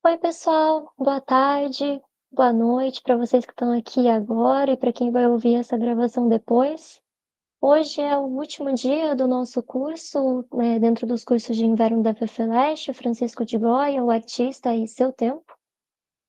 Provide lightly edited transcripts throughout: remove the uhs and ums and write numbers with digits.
Oi, pessoal, boa tarde, boa noite para vocês que estão aqui agora e para quem vai ouvir essa gravação depois. Hoje é o último dia do nosso curso, dentro dos cursos de inverno da FEFELESH, Francisco de Goya, o artista e seu tempo.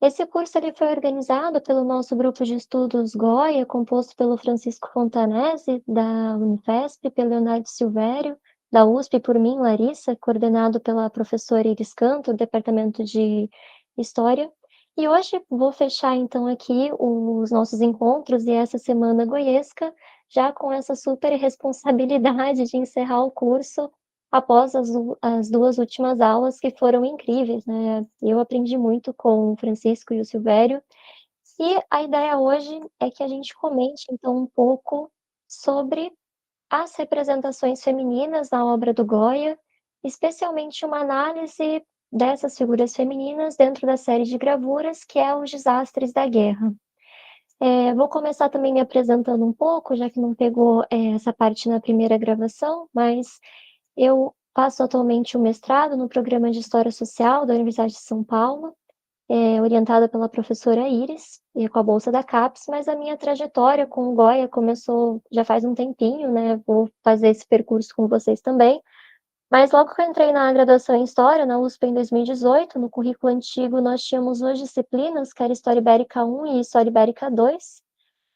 Esse curso ele foi organizado pelo nosso grupo de estudos Goya, composto pelo Francisco Fontanesi, da Unifesp, pelo Leonardo Silvério, da USP, por mim, Larissa, coordenado pela professora Iris Canto, do Departamento de História. E hoje vou fechar, então, aqui os nossos encontros e essa semana goiesca, já com essa super responsabilidade de encerrar o curso após as duas últimas aulas que foram incríveis, né? Eu aprendi muito com o Francisco e o Silvério, e a ideia hoje é que a gente comente, então, um pouco sobre as representações femininas na obra do Goya, especialmente uma análise dessas figuras femininas dentro da série de gravuras, que é Os Desastres da Guerra. Vou começar também me apresentando um pouco, já que não pegou essa parte na primeira gravação, mas eu faço atualmente o mestrado no programa de História Social da Universidade de São Paulo, orientada pela professora Iris, e com a bolsa da CAPES, mas a minha trajetória com o Goya começou já faz um tempinho, né? Vou fazer esse percurso com vocês também. Mas logo que eu entrei na graduação em História, na USP, em 2018, no currículo antigo nós tínhamos duas disciplinas, que era História Ibérica 1 e História Ibérica 2,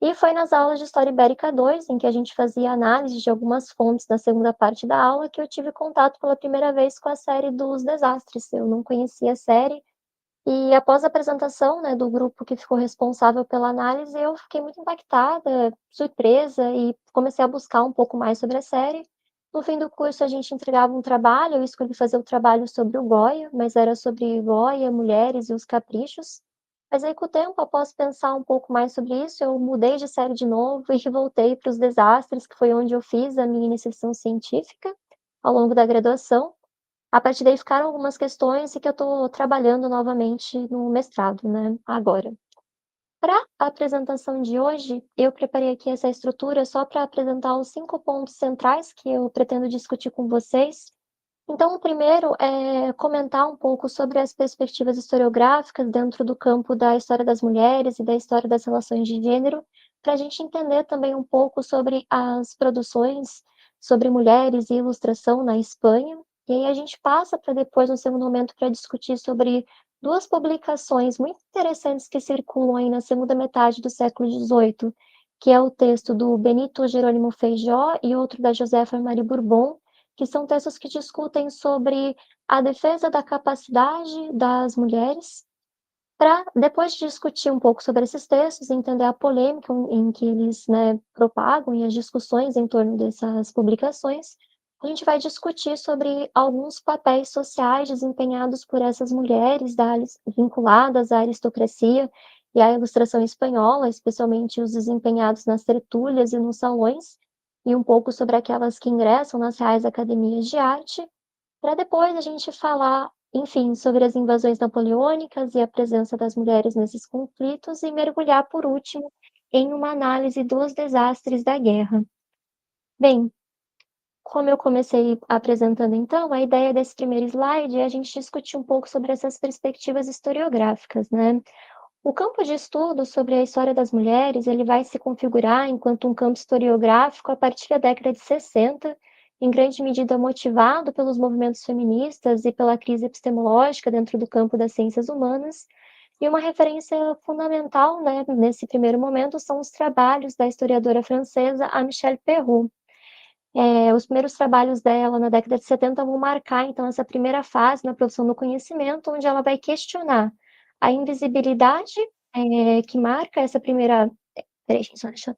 e foi nas aulas de História Ibérica 2, em que a gente fazia análise de algumas fontes na segunda parte da aula, que eu tive contato pela primeira vez com a série dos Desastres. Eu não conhecia a série, e após a apresentação, né, do grupo que ficou responsável pela análise, eu fiquei muito impactada, surpresa, e comecei a buscar um pouco mais sobre a série. No fim do curso, a gente entregava um trabalho, eu escolhi fazer o trabalho sobre o Goya, mas era sobre Goya, mulheres e os caprichos. Mas aí, com o tempo, após pensar um pouco mais sobre isso, eu mudei de série de novo e voltei para os Desastres, que foi onde eu fiz a minha iniciação científica ao longo da graduação. A partir daí ficaram algumas questões e que eu estou trabalhando novamente no mestrado, né, agora. Para a apresentação de hoje, eu preparei aqui essa estrutura só para apresentar os 5 pontos centrais que eu pretendo discutir com vocês. Então, o primeiro é comentar um pouco sobre as perspectivas historiográficas dentro do campo da história das mulheres e da história das relações de gênero, para a gente entender também um pouco sobre as produções sobre mulheres e ilustração na Espanha. E aí a gente passa para depois, no segundo momento, para discutir sobre duas publicações muito interessantes que circulam aí na segunda metade do século XVIII, que é o texto do Benito Jerônimo Feijó e outro da Josefa Marie Bourbon, que são textos que discutem sobre a defesa da capacidade das mulheres, para depois de discutir um pouco sobre esses textos, entender a polêmica em que eles, né, propagam e as discussões em torno dessas publicações, a gente vai discutir sobre alguns papéis sociais desempenhados por essas mulheres vinculadas à aristocracia e à ilustração espanhola, especialmente os desempenhados nas tertúlias e nos salões, e um pouco sobre aquelas que ingressam nas reais academias de arte, para depois a gente falar, enfim, sobre as invasões napoleônicas e a presença das mulheres nesses conflitos e mergulhar, por último, em uma análise dos desastres da guerra. Bem, como eu comecei apresentando então, a ideia desse primeiro slide é a gente discutir um pouco sobre essas perspectivas historiográficas, né? O campo de estudo sobre a história das mulheres, ele vai se configurar enquanto um campo historiográfico a partir da década de 60, em grande medida motivado pelos movimentos feministas e pela crise epistemológica dentro do campo das ciências humanas. E uma referência fundamental, né, nesse primeiro momento são os trabalhos da historiadora francesa a Michelle Perrault. Os primeiros trabalhos dela na década de 70 vão marcar, então, essa primeira fase na produção do conhecimento, onde ela vai questionar a invisibilidade, que marca essa primeira. Espera gente, só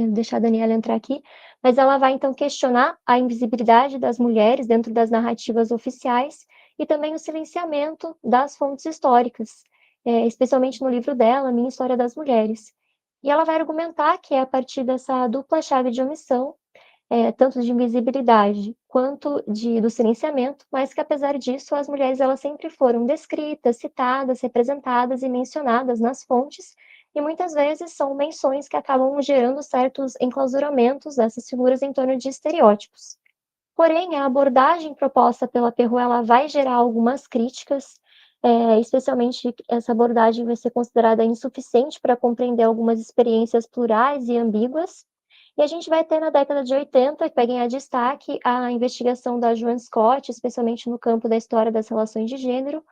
deixar a Daniela entrar aqui. Mas ela vai, então, questionar a invisibilidade das mulheres dentro das narrativas oficiais e também o silenciamento das fontes históricas, especialmente no livro dela, Minha História das Mulheres. E ela vai argumentar que é a partir dessa dupla chave de omissão, tanto de invisibilidade quanto do silenciamento, mas que apesar disso as mulheres elas sempre foram descritas, citadas, representadas e mencionadas nas fontes, e muitas vezes são menções que acabam gerando certos enclausuramentos dessas figuras em torno de estereótipos. Porém, a abordagem proposta pela Perrault ela vai gerar algumas críticas, especialmente essa abordagem vai ser considerada insuficiente para compreender algumas experiências plurais e ambíguas. E a gente vai ter na década de 80, que vai ganhar destaque, a investigação da Joan Scott, especialmente no campo da história das relações de gênero,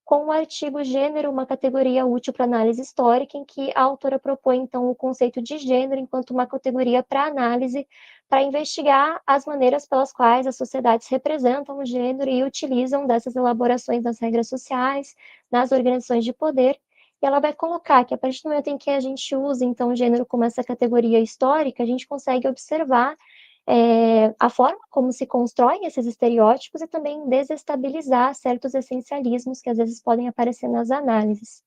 com o artigo Gênero, uma categoria útil para análise histórica, em que a autora propõe, então, o conceito de gênero enquanto uma categoria para análise, para investigar as maneiras pelas quais as sociedades representam o gênero e utilizam dessas elaborações nas regras sociais, nas organizações de poder. E ela vai colocar que, a partir do momento em que a gente usa, então, o gênero como essa categoria histórica, a gente consegue observar a forma como se constroem esses estereótipos e também desestabilizar certos essencialismos que às vezes podem aparecer nas análises.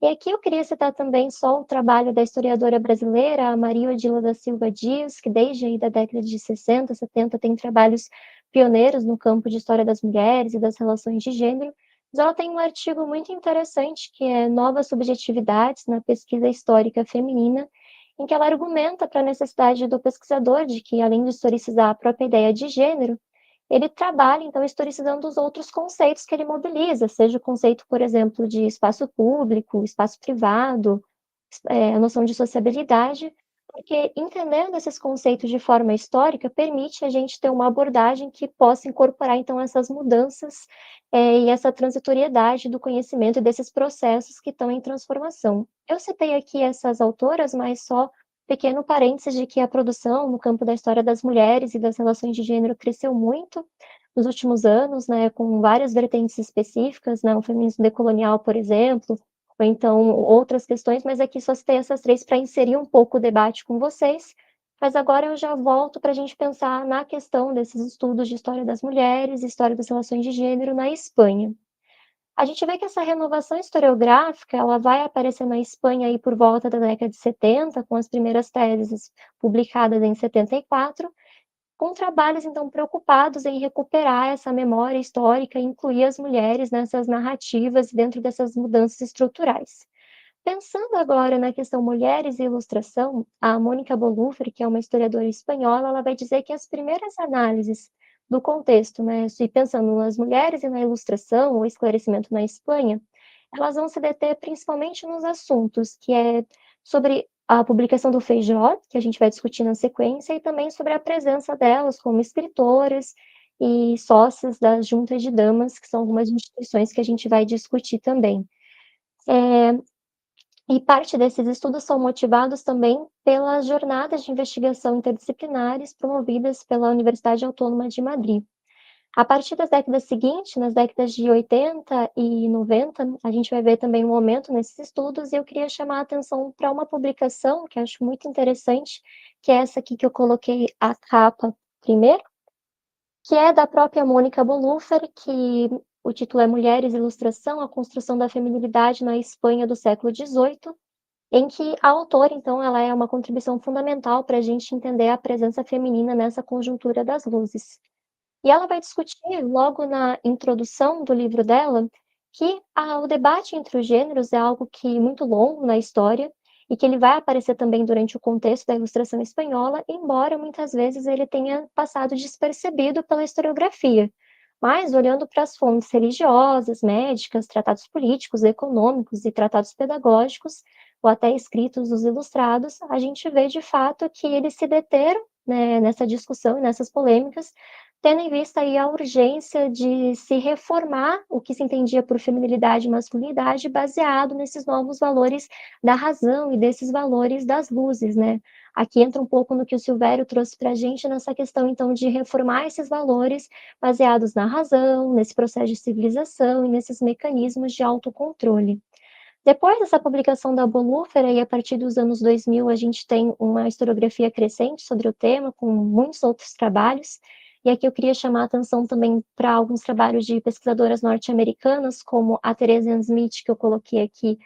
E aqui eu queria citar também só o trabalho da historiadora brasileira, a Maria Odila da Silva Dias, que desde aí da década de 60, 70 tem trabalhos pioneiros no campo de história das mulheres e das relações de gênero, mas ela tem um artigo muito interessante que é Novas Subjetividades na Pesquisa Histórica Feminina, em que ela argumenta para a necessidade do pesquisador de que, além de historicizar a própria ideia de gênero, ele trabalha, então, historicizando os outros conceitos que ele mobiliza, seja o conceito, por exemplo, de espaço público, espaço privado, a noção de sociabilidade, porque entendendo esses conceitos de forma histórica permite a gente ter uma abordagem que possa incorporar, então, essas mudanças, e essa transitoriedade do conhecimento e desses processos que estão em transformação. Eu citei aqui essas autoras, mas só pequeno parênteses de que a produção no campo da história das mulheres e das relações de gênero cresceu muito nos últimos anos, né, com várias vertentes específicas, né, o feminismo decolonial, por exemplo, ou então outras questões, mas aqui só citei essas três para inserir um pouco o debate com vocês. Mas agora eu já volto para a gente pensar na questão desses estudos de história das mulheres, história das relações de gênero na Espanha. A gente vê que essa renovação historiográfica, ela vai aparecer na Espanha aí por volta da década de 70, com as primeiras teses publicadas em 74, com trabalhos, então, preocupados em recuperar essa memória histórica e incluir as mulheres nessas narrativas dentro dessas mudanças estruturais. Pensando agora na questão mulheres e ilustração, a Mônica Boluffer, que é uma historiadora espanhola, ela vai dizer que as primeiras análises do contexto, né, se pensando nas mulheres e na ilustração, o esclarecimento na Espanha, elas vão se deter principalmente nos assuntos que é sobre a publicação do Feijó, que a gente vai discutir na sequência, e também sobre a presença delas como escritoras e sócias das juntas de damas, que são algumas instituições que a gente vai discutir também. E parte desses estudos são motivados também pelas jornadas de investigação interdisciplinares promovidas pela Universidade Autônoma de Madrid. A partir das décadas seguintes, nas décadas de 80 e 90, a gente vai ver também um aumento nesses estudos, e eu queria chamar a atenção para uma publicação que eu acho muito interessante, que é essa aqui que eu coloquei a capa primeiro, que é da própria Mônica Boluffer, que o título é Mulheres, Ilustração, a construção da feminilidade na Espanha do século XVIII, em que a autora, então, ela é uma contribuição fundamental para a gente entender a presença feminina nessa conjuntura das luzes. E ela vai discutir, logo na introdução do livro dela, que o debate entre os gêneros é algo que muito longo na história e que ele vai aparecer também durante o contexto da ilustração espanhola, embora muitas vezes ele tenha passado despercebido pela historiografia. Mas, olhando para as fontes religiosas, médicas, tratados políticos, econômicos e tratados pedagógicos, ou até escritos dos ilustrados, a gente vê de fato que eles se deteram, né, nessa discussão e nessas polêmicas, tendo em vista aí a urgência de se reformar o que se entendia por feminilidade e masculinidade, baseado nesses novos valores da razão e desses valores das luzes, né? Aqui entra um pouco no que o Silvério trouxe para a gente nessa questão, então, de reformar esses valores baseados na razão, nesse processo de civilização e nesses mecanismos de autocontrole. Depois dessa publicação da Bonhoeffer, aí a partir dos anos 2000, a gente tem uma historiografia crescente sobre o tema, com muitos outros trabalhos, e aqui eu queria chamar a atenção também para alguns trabalhos de pesquisadoras norte-americanas, como a Therese Ann Smith, que eu coloquei aqui,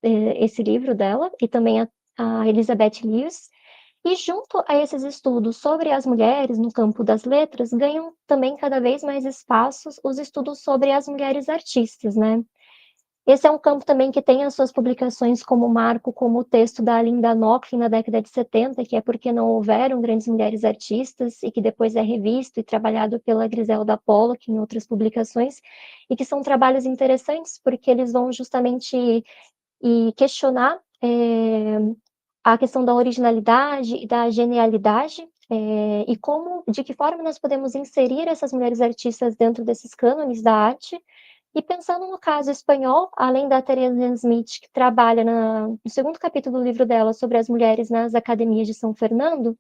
esse livro dela, e também a Elizabeth Lewis, e junto a esses estudos sobre as mulheres no campo das letras, ganham também cada vez mais espaços os estudos sobre as mulheres artistas, né? Esse é um campo também que tem as suas publicações como marco, como o texto da Linda Nochlin na década de 70, que é Porque Não Houveram Grandes Mulheres Artistas, e que depois é revisto e trabalhado pela Griselda Pollock em outras publicações, e que são trabalhos interessantes porque eles vão justamente questionar a questão da originalidade e da genialidade, e de que forma nós podemos inserir essas mulheres artistas dentro desses cânones da arte. E pensando no caso espanhol, além da Teresa Smith, que trabalha no segundo capítulo do livro dela sobre as mulheres nas academias de São Fernando,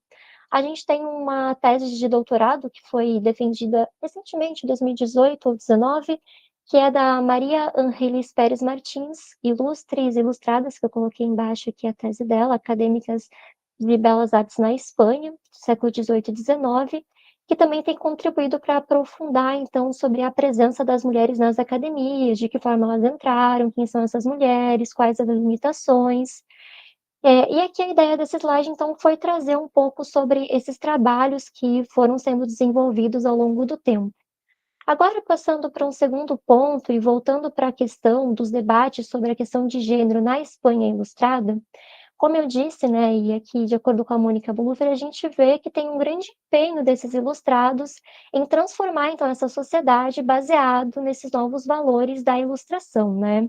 a gente tem uma tese de doutorado que foi defendida recentemente, em 2018 ou 2019, que é da Maria Ángeles Pérez Martins, Ilustres e Ilustradas, que eu coloquei embaixo aqui a tese dela, Acadêmicas de Belas Artes na Espanha, século XVIII e XIX, que também tem contribuído para aprofundar, então, sobre a presença das mulheres nas academias, de que forma elas entraram, quem são essas mulheres, quais as limitações. E aqui a ideia desse slide, então, foi trazer um pouco sobre esses trabalhos que foram sendo desenvolvidos ao longo do tempo. Agora, passando para um segundo ponto e voltando para a questão dos debates sobre a questão de gênero na Espanha Ilustrada, como eu disse, né, e aqui de acordo com a Mônica Bulver, a gente vê que tem um grande empenho desses ilustrados em transformar, então, essa sociedade baseado nesses novos valores da ilustração, né.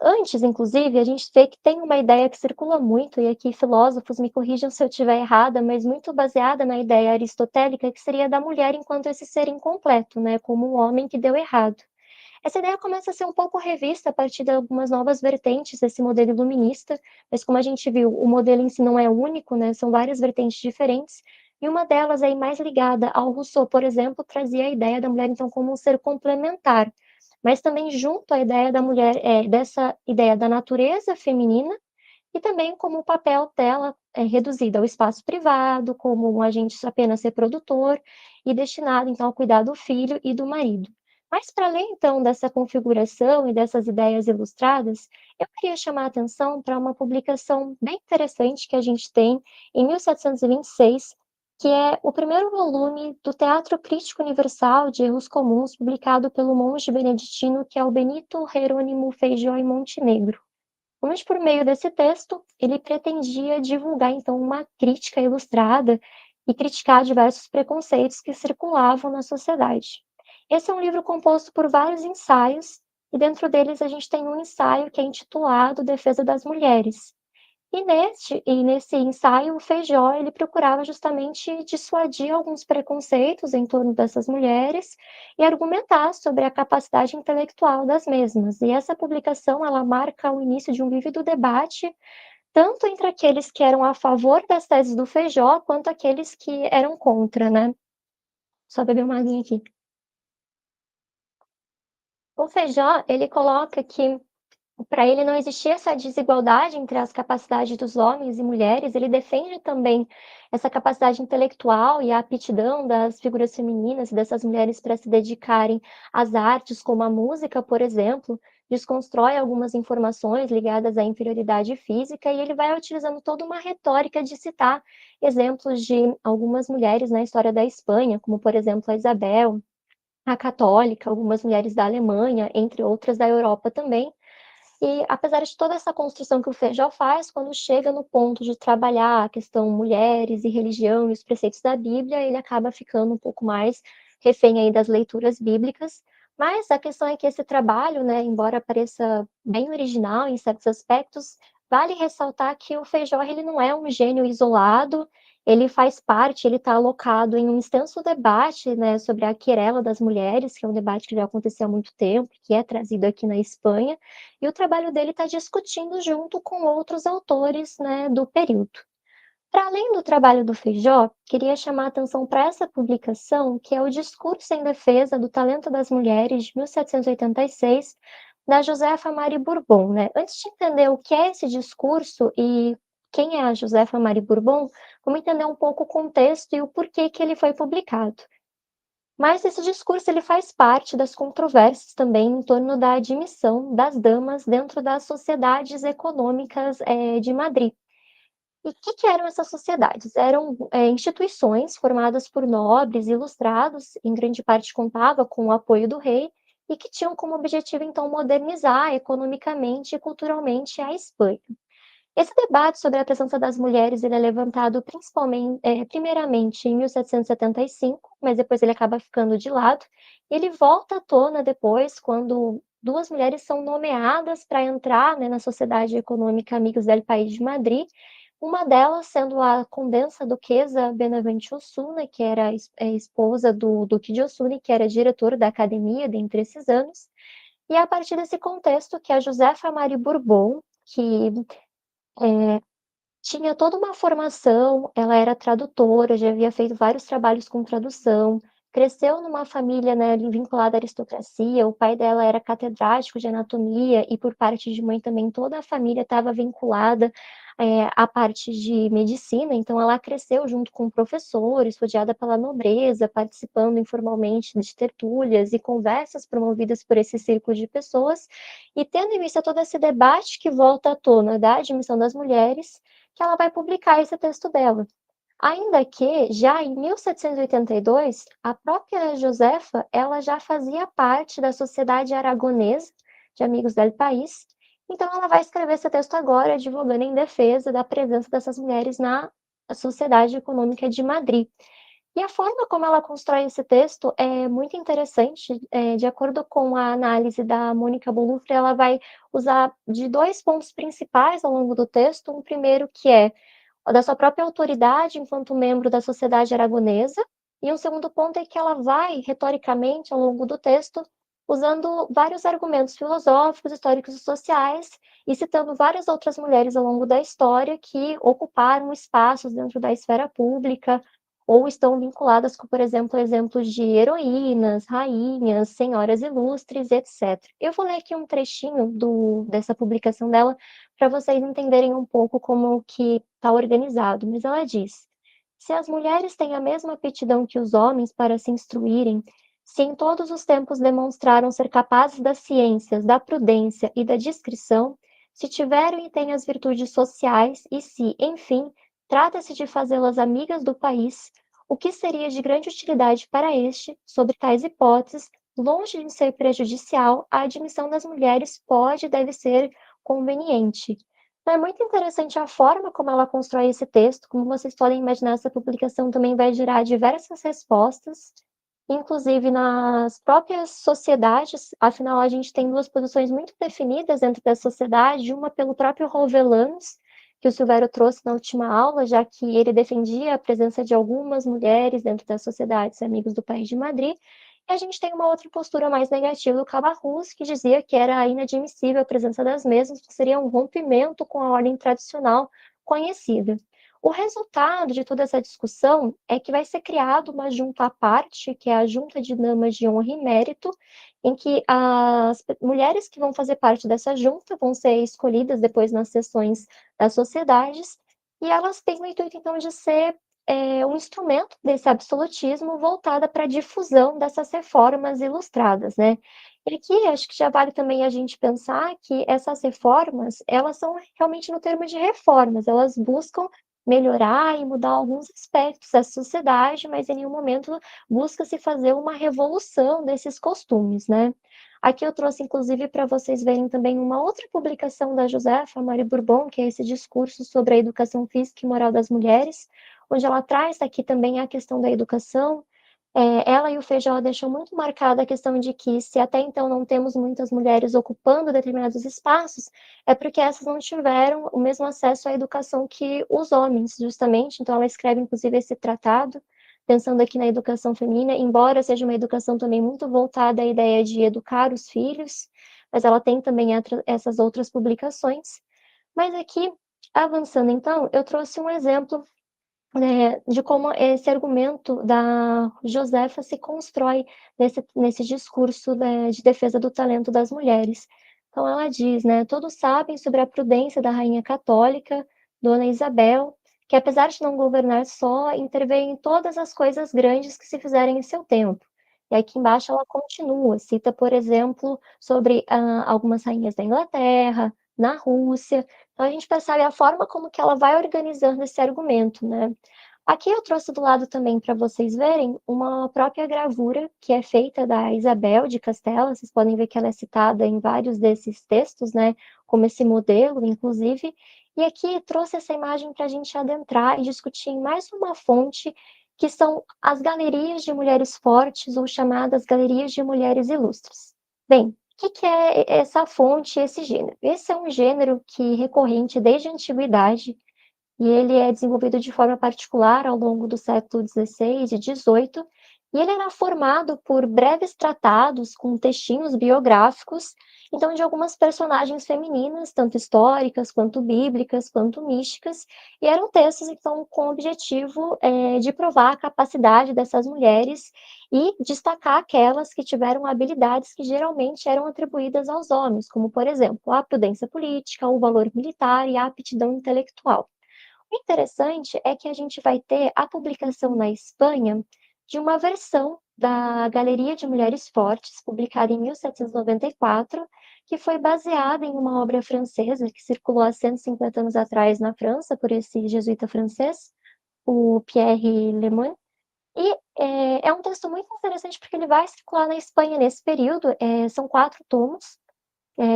Antes, inclusive, a gente vê que tem uma ideia que circula muito, e aqui filósofos me corrijam se eu estiver errada, mas muito baseada na ideia aristotélica, que seria da mulher enquanto esse ser incompleto, né, como um homem que deu errado. Essa ideia começa a ser um pouco revista a partir de algumas novas vertentes desse modelo iluminista, mas como a gente viu, o modelo em si não é único, né, são várias vertentes diferentes, e uma delas aí mais ligada ao Rousseau, por exemplo, trazia a ideia da mulher então como um ser complementar, mas também junto à ideia da mulher, dessa ideia da natureza feminina e também como o papel dela é reduzido ao espaço privado, como um agente apenas reprodutor e destinado, então, ao cuidar do filho e do marido. Mas para além, então, dessa configuração e dessas ideias ilustradas, eu queria chamar a atenção para uma publicação bem interessante que a gente tem em 1726, que é o primeiro volume do Teatro Crítico Universal de Erros Comuns, publicado pelo monge beneditino, que é o Benito Jerônimo Feijó e Montenegro. Mas por meio desse texto, ele pretendia divulgar então uma crítica ilustrada e criticar diversos preconceitos que circulavam na sociedade. Esse é um livro composto por vários ensaios, e dentro deles a gente tem um ensaio que é intitulado Defesa das Mulheres. E nesse ensaio, o Feijó ele procurava justamente dissuadir alguns preconceitos em torno dessas mulheres e argumentar sobre a capacidade intelectual das mesmas. E essa publicação ela marca o início de um vívido debate, tanto entre aqueles que eram a favor das teses do Feijó, quanto aqueles que eram contra, né. Só beber uma aguinha aqui. O Feijó, ele coloca que para ele não existir essa desigualdade entre as capacidades dos homens e mulheres, ele defende também essa capacidade intelectual e a aptidão das figuras femininas e dessas mulheres para se dedicarem às artes, como a música, por exemplo, desconstrói algumas informações ligadas à inferioridade física e ele vai utilizando toda uma retórica de citar exemplos de algumas mulheres na história da Espanha, como por exemplo a Isabel, a católica, algumas mulheres da Alemanha, entre outras da Europa também, e apesar de toda essa construção que o Feijó faz, quando chega no ponto de trabalhar a questão mulheres e religião e os preceitos da Bíblia, ele acaba ficando um pouco mais refém aí das leituras bíblicas. Mas a questão é que esse trabalho, né, embora pareça bem original em certos aspectos, vale ressaltar que o Feijó ele não é um gênio isolado, ele faz parte, ele está alocado em um extenso debate, né, sobre a querela das mulheres, que é um debate que já aconteceu há muito tempo, que é trazido aqui na Espanha, e o trabalho dele está discutindo junto com outros autores, né, do período. Para além do trabalho do Feijó, queria chamar a atenção para essa publicação, que é o Discurso em Defesa do Talento das Mulheres, de 1786, da Josefa Mari Bourbon. Né? Antes de entender o que é esse discurso e quem é a Josefa Mari Bourbon, vamos entender um pouco o contexto e o porquê que ele foi publicado. Mas esse discurso ele faz parte das controvérsias também em torno da admissão das damas dentro das sociedades econômicas de Madrid. E o que eram essas sociedades? Eram instituições formadas por nobres ilustrados, em grande parte contava com o apoio do rei, e que tinham como objetivo, então, modernizar economicamente e culturalmente a Espanha. Esse debate sobre a presença das mulheres, ele é levantado primeiramente em 1775, mas depois ele acaba ficando de lado. Ele volta à tona depois, quando 2 mulheres são nomeadas para entrar, né, na Sociedade Econômica Amigos del País de Madrid, uma delas sendo a Condessa Duquesa Benavente Osuna, que era esposa do Duque de Osuna, que era diretor da academia dentre esses anos. E é a partir desse contexto que a Josefa Marie Bourbon, que tinha toda uma formação, ela era tradutora, já havia feito vários trabalhos com tradução, cresceu numa família, né, ali vinculada à aristocracia, o pai dela era catedrático de anatomia e por parte de mãe também toda a família estava vinculada, à parte de medicina, então ela cresceu junto com professores, rodeada pela nobreza, participando informalmente de tertúlias e conversas promovidas por esse círculo de pessoas, e tendo em vista todo esse debate que volta à tona da admissão das mulheres, que ela vai publicar esse texto dela. Ainda que, já em 1782, a própria Josefa, ela já fazia parte da Sociedade Aragonesa de Amigos del País, então ela vai escrever esse texto agora, advogando em defesa da presença dessas mulheres na Sociedade Econômica de Madrid. E a forma como ela constrói esse texto é muito interessante, de acordo com a análise da Mônica Bolufre, ela vai usar de 2 pontos principais ao longo do texto, um primeiro que é o da sua própria autoridade enquanto membro da sociedade aragonesa, e um segundo ponto é que ela vai, retoricamente, ao longo do texto, usando vários argumentos filosóficos, históricos e sociais, e citando várias outras mulheres ao longo da história que ocuparam espaços dentro da esfera pública, ou estão vinculadas com, por exemplo, exemplos de heroínas, rainhas, senhoras ilustres, etc. Eu vou ler aqui um trechinho dessa publicação dela para vocês entenderem um pouco como que está organizado, mas ela diz: se as mulheres têm a mesma aptidão que os homens para se instruírem, se em todos os tempos demonstraram ser capazes das ciências, da prudência e da discrição, se tiveram e têm as virtudes sociais e se, enfim, trata-se de fazê-las amigas do país, o que seria de grande utilidade para este, sobre tais hipóteses, longe de ser prejudicial, a admissão das mulheres pode e deve ser conveniente. Então, é muito interessante a forma como ela constrói esse texto, como vocês podem imaginar, essa publicação também vai gerar diversas respostas, inclusive nas próprias sociedades, afinal a gente tem 2 posições muito definidas dentro da sociedade, uma pelo próprio Rovellanos, que o Silvério trouxe na última aula, já que ele defendia a presença de algumas mulheres dentro das sociedades amigos do País de Madrid, e a gente tem uma outra postura mais negativa do Cabarrus, que dizia que era inadmissível a presença das mesmas, que seria um rompimento com a ordem tradicional conhecida. O resultado de toda essa discussão é que vai ser criada uma junta à parte, que é a Junta de Damas de Honra e Mérito, em que as mulheres que vão fazer parte dessa junta vão ser escolhidas depois nas sessões das sociedades, e elas têm o intuito, então, de ser um instrumento desse absolutismo voltada para a difusão dessas reformas ilustradas, né? E aqui acho que já vale também a gente pensar que essas reformas, elas são realmente no termo de reformas, elas buscam melhorar e mudar alguns aspectos da sociedade, mas em nenhum momento busca-se fazer uma revolução desses costumes, né? Aqui eu trouxe, inclusive, para vocês verem também uma outra publicação da Josefa Marie Bourbon, que é esse discurso sobre a educação física e moral das mulheres, onde ela traz aqui também a questão da educação. Ela e o Feijó deixam muito marcada a questão de que, se até então não temos muitas mulheres ocupando determinados espaços, é porque essas não tiveram o mesmo acesso à educação que os homens, justamente. Então, ela escreve, inclusive, esse tratado, pensando aqui na educação feminina, embora seja uma educação também muito voltada à ideia de educar os filhos, mas ela tem também essas outras publicações. Mas aqui, avançando então, eu trouxe um exemplo, né, de como esse argumento da Josefa se constrói nesse discurso, né, de defesa do talento das mulheres. Então ela diz, né, todos sabem sobre a prudência da rainha católica, Dona Isabel, que apesar de não governar só, interveio em todas as coisas grandes que se fizerem em seu tempo. E aqui embaixo ela continua, cita, por exemplo, sobre algumas rainhas da Inglaterra, na Rússia. Então a gente percebe a forma como que ela vai organizando esse argumento, né? Aqui eu trouxe do lado também para vocês verem uma própria gravura que é feita da Isabel de Castela. Vocês podem ver que ela é citada em vários desses textos, né? Como esse modelo, inclusive. E aqui trouxe essa imagem para a gente adentrar e discutir em mais uma fonte, que são as galerias de mulheres fortes, ou chamadas galerias de mulheres ilustres. Bem, o que é essa fonte, esse gênero? Esse é um gênero que é recorrente desde a antiguidade, e ele é desenvolvido de forma particular ao longo do século XVI e XVIII, e ele era formado por breves tratados com textinhos biográficos, então, de algumas personagens femininas, tanto históricas, quanto bíblicas, quanto místicas, e eram textos, então, com o objetivo de provar a capacidade dessas mulheres e destacar aquelas que tiveram habilidades que geralmente eram atribuídas aos homens, como, por exemplo, a prudência política, o valor militar e a aptidão intelectual. O interessante é que a gente vai ter a publicação na Espanha de uma versão da Galeria de Mulheres Fortes, publicada em 1794, que foi baseada em uma obra francesa que circulou há 150 anos atrás na França por esse jesuíta francês, o Pierre Lemoine. E é um texto muito interessante porque ele vai circular na Espanha nesse período, são 4 tomos,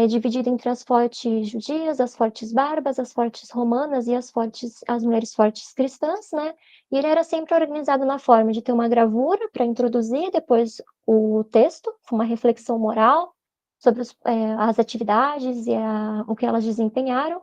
dividido entre as fortes judias, as fortes bárbaras, as fortes romanas e as mulheres fortes cristãs, né? E ele era sempre organizado na forma de ter uma gravura para introduzir, depois o texto, uma reflexão moral sobre as atividades e o que elas desempenharam,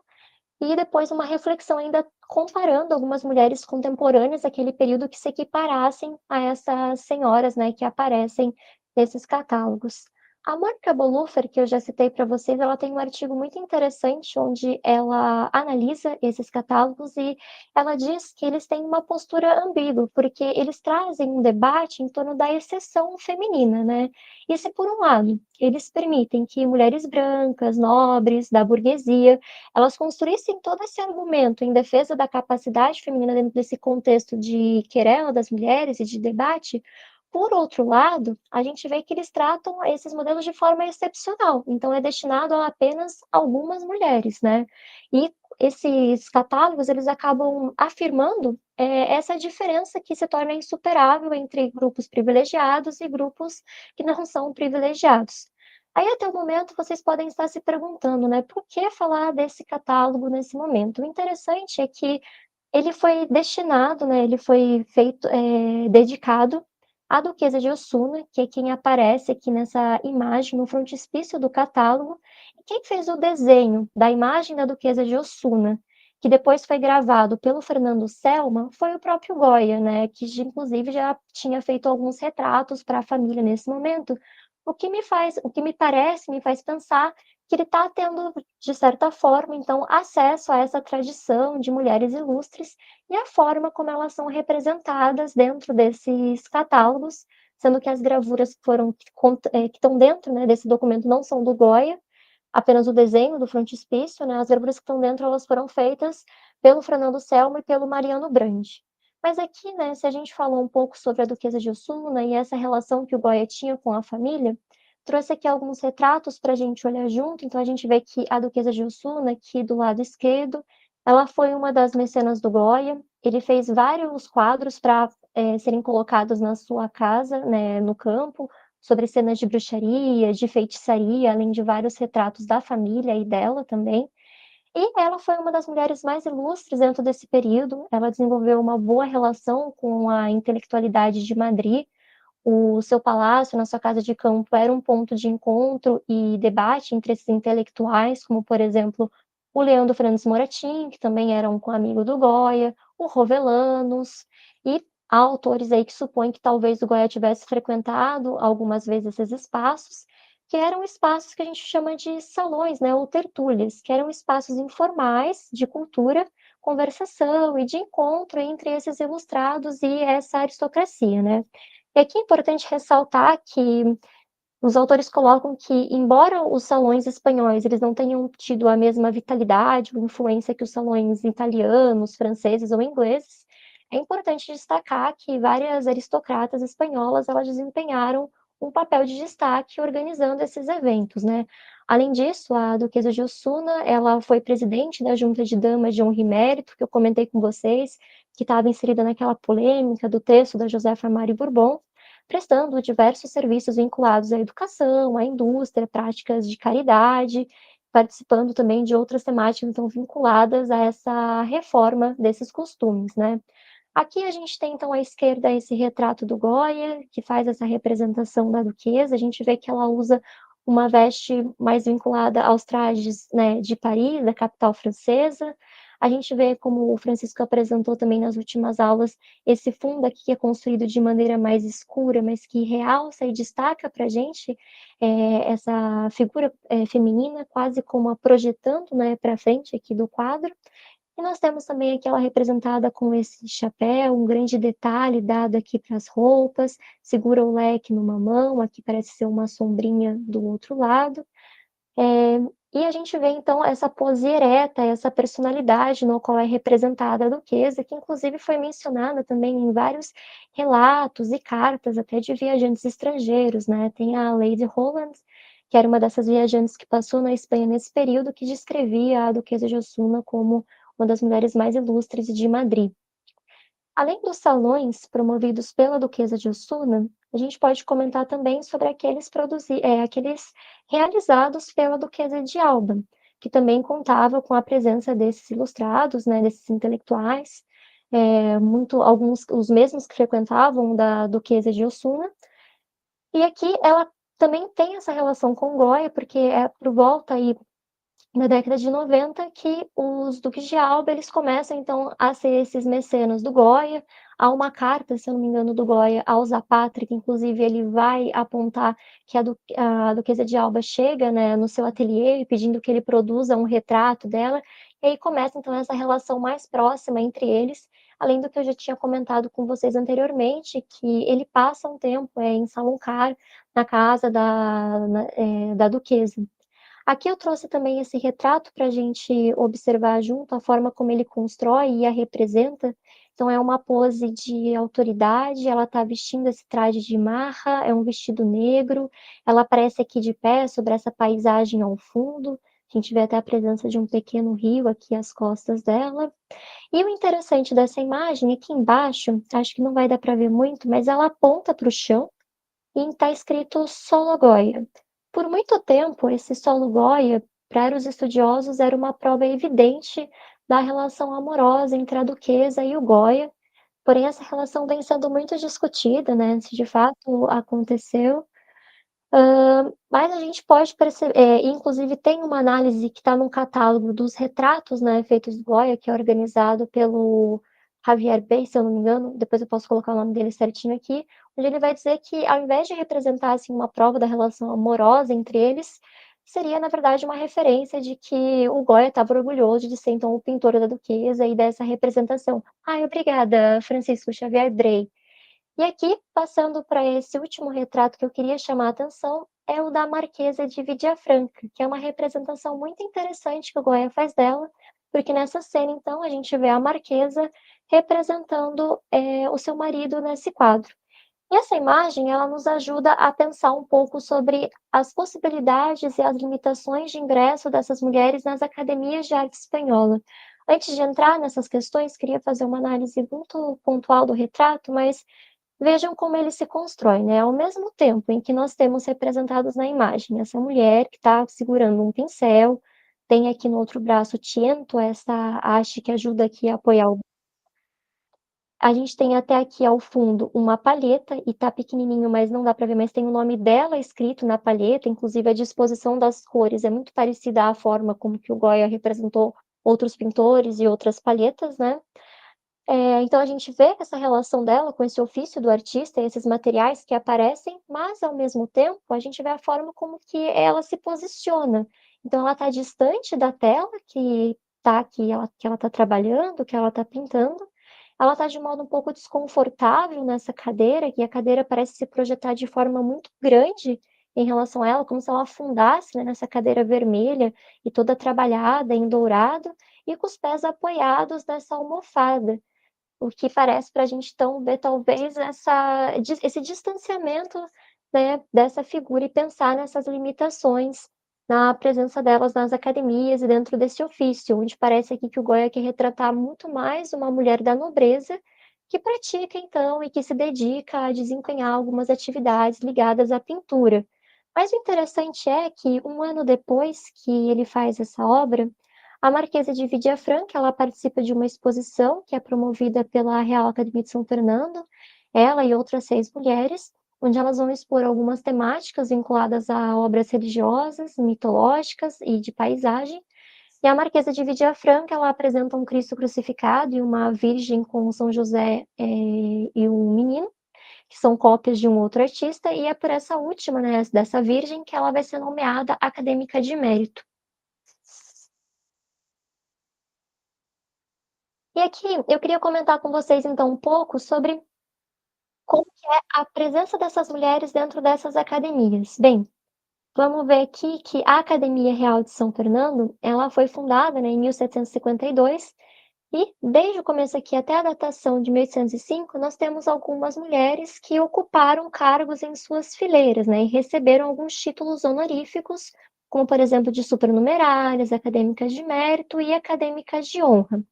e depois uma reflexão ainda comparando algumas mulheres contemporâneas daquele período que se equiparassem a essas senhoras, né, que aparecem nesses catálogos. A Mônica Boluffer, que eu já citei para vocês, ela tem um artigo muito interessante onde ela analisa esses catálogos e ela diz que eles têm uma postura ambígua, porque eles trazem um debate em torno da exceção feminina, né? E se por um lado eles permitem que mulheres brancas, nobres, da burguesia, elas construíssem todo esse argumento em defesa da capacidade feminina dentro desse contexto de querela das mulheres e de debate, por outro lado, a gente vê que eles tratam esses modelos de forma excepcional, então é destinado a apenas algumas mulheres, né? E esses catálogos, eles acabam afirmando essa diferença que se torna insuperável entre grupos privilegiados e grupos que não são privilegiados. Aí, até o momento, vocês podem estar se perguntando, né, por que falar desse catálogo nesse momento? O interessante é que ele foi destinado, né, ele foi feito, dedicado à duquesa de Osuna, que é quem aparece aqui nessa imagem no frontispício do catálogo. E quem fez o desenho da imagem da duquesa de Osuna, que depois foi gravado pelo Fernando Selma, foi o próprio Goya, né, que inclusive já tinha feito alguns retratos para a família nesse momento, o que me faz pensar que ele está tendo, de certa forma, então, acesso a essa tradição de mulheres ilustres e a forma como elas são representadas dentro desses catálogos, sendo que as gravuras que estão dentro, né, desse documento não são do Goya, apenas o desenho do frontispício, né, as gravuras que estão dentro, elas foram feitas pelo Fernando Selmo e pelo Mariano Brandi. Mas aqui, né, se a gente falou um pouco sobre a duquesa de Osuna e essa relação que o Goya tinha com a família, trouxe aqui alguns retratos para a gente olhar junto. Então, a gente vê que a duquesa de Osuna, aqui do lado esquerdo, ela foi uma das mecenas do Goya. Ele fez vários quadros para serem colocados na sua casa, né, no campo, sobre cenas de bruxaria, de feitiçaria, além de vários retratos da família e dela também. E ela foi uma das mulheres mais ilustres dentro desse período. Ela desenvolveu uma boa relação com a intelectualidade de Madrid. O seu palácio, na sua casa de campo, era um ponto de encontro e debate entre esses intelectuais, como, por exemplo, o Leandro Francis Moratin, que também era um amigo do Goya, o Rovellanos, e há autores aí que supõem que talvez o Goya tivesse frequentado algumas vezes esses espaços, que eram espaços que a gente chama de salões, né, ou tertúlias, que eram espaços informais de cultura, conversação e de encontro entre esses ilustrados e essa aristocracia, né? E aqui é importante ressaltar que os autores colocam que, embora os salões espanhóis eles não tenham tido a mesma vitalidade ou influência que os salões italianos, franceses ou ingleses, é importante destacar que várias aristocratas espanholas elas desempenharam um papel de destaque organizando esses eventos, né? Além disso, a duquesa de Osuna, ela foi presidente da Junta de Damas de Honra e Mérito, que eu comentei com vocês, que estava inserida naquela polêmica do texto da Josefa Mari Bourbon, prestando diversos serviços vinculados à educação, à indústria, práticas de caridade, participando também de outras temáticas, então, vinculadas a essa reforma desses costumes, né. Aqui a gente tem, então, à esquerda esse retrato do Goya, que faz essa representação da duquesa, a gente vê que ela usa uma veste mais vinculada aos trajes, né, de Paris, da capital francesa. A gente vê, como o Francisco apresentou também nas últimas aulas, esse fundo aqui que é construído de maneira mais escura, mas que realça e destaca para a gente, essa figura, feminina, quase como a projetando, né, pra frente aqui do quadro. E nós temos também aqui ela representada com esse chapéu, um grande detalhe dado aqui para as roupas, segura o leque numa mão, aqui parece ser uma sombrinha do outro lado. E a gente vê então essa pose ereta, essa personalidade no qual é representada a duquesa, que inclusive foi mencionada também em vários relatos e cartas até de viajantes estrangeiros, né. Tem a Lady Holland, que era uma dessas viajantes que passou na Espanha nesse período, que descrevia a duquesa de Osuna como uma das mulheres mais ilustres de Madrid. Além dos salões promovidos pela duquesa de Osuna, a gente pode comentar também sobre aqueles realizados pela duquesa de Alba, que também contava com a presença desses ilustrados, né, desses intelectuais, muito alguns os mesmos que frequentavam da duquesa de Osuna. E aqui ela também tem essa relação com Goya, porque é por volta aí na década de 90 que os duques de Alba, eles começam então a ser esses mecenas do Goya. Há uma carta, se eu não me engano, do Goya ao Zapatri, que inclusive ele vai apontar que a duquesa de Alba chega, né, no seu ateliê pedindo que ele produza um retrato dela, e aí começa então essa relação mais próxima entre eles, além do que eu já tinha comentado com vocês anteriormente, que ele passa um tempo, em Saloncar, na casa da duquesa. Aqui eu trouxe também esse retrato para a gente observar junto a forma como ele constrói e a representa. Então é uma pose de autoridade, ela está vestindo esse traje de marra, é um vestido negro, ela aparece aqui de pé sobre essa paisagem ao fundo, a gente vê até a presença de um pequeno rio aqui às costas dela. E o interessante dessa imagem, aqui embaixo, acho que não vai dar para ver muito, mas ela aponta para o chão e está escrito Solo Goya. Por muito tempo, esse Solo Goya, para os estudiosos, era uma prova evidente da relação amorosa entre a duquesa e o Goya, porém essa relação vem sendo muito discutida, né, se de fato aconteceu. Mas a gente pode perceber, inclusive tem uma análise que está num catálogo dos retratos, né, feitos do Goya, que é organizado pelo Javier Bey, se eu não me engano, depois eu posso colocar o nome dele certinho aqui, onde ele vai dizer que ao invés de representar, assim, uma prova da relação amorosa entre eles, seria na verdade uma referência de que o Goya estava orgulhoso de ser então o pintor da duquesa e dessa representação. Ai, obrigada, Francisco Xavier Bray. E aqui, passando para esse último retrato que eu queria chamar a atenção, é o da Marquesa de Villafranca, que é uma representação muito interessante que o Goya faz dela, porque nessa cena, então, a gente vê a Marquesa representando, o seu marido nesse quadro. E essa imagem, ela nos ajuda a pensar um pouco sobre as possibilidades e as limitações de ingresso dessas mulheres nas academias de arte espanhola. Antes de entrar nessas questões, queria fazer uma análise muito pontual do retrato, mas vejam como ele se constrói, né, ao mesmo tempo em que nós temos representados na imagem essa mulher que está segurando um pincel, tem aqui no outro braço tiento, essa haste que ajuda aqui a apoiar o a gente tem até aqui ao fundo uma palheta e tá pequenininho, mas não dá para ver, mas tem o nome dela escrito na palheta, inclusive a disposição das cores é muito parecida à forma como que o Goya representou outros pintores e outras palhetas, né. Então a gente vê essa relação dela com esse ofício do artista e esses materiais que aparecem, mas ao mesmo tempo a gente vê a forma como que ela se posiciona. Então ela está distante da tela que ela está trabalhando, que ela está pintando, ela está de modo um pouco desconfortável nessa cadeira, e a cadeira parece se projetar de forma muito grande em relação a ela, como se ela afundasse, né, nessa cadeira vermelha e toda trabalhada em dourado, e com os pés apoiados nessa almofada. O que parece para a gente então ver talvez esse distanciamento, né, dessa figura e pensar nessas limitações na presença delas nas academias e dentro desse ofício, onde parece aqui que o Goya quer retratar muito mais uma mulher da nobreza que pratica então e que se dedica a desempenhar algumas atividades ligadas à pintura. Mas o interessante é que um ano depois que ele faz essa obra, a Marquesa de Vidiafranca, ela participa de uma exposição que é promovida pela Real Academia de São Fernando, ela e outras 6 mulheres, onde elas vão expor algumas temáticas vinculadas a obras religiosas, mitológicas e de paisagem. E a Marquesa de Vidiafranca, ela apresenta um Cristo crucificado e uma Virgem com São José e um menino, que são cópias de um outro artista, e é por essa última, né, dessa Virgem, que ela vai ser nomeada acadêmica de mérito. E aqui eu queria comentar com vocês, então, um pouco sobre como que é a presença dessas mulheres dentro dessas academias. Bem, vamos ver aqui que a Academia Real de São Fernando, ela foi fundada, né, em 1752 e desde o começo aqui até a datação de 1805, nós temos algumas mulheres que ocuparam cargos em suas fileiras, né, e receberam alguns títulos honoríficos, como por exemplo de supernumerárias, acadêmicas de mérito e acadêmicas de honra.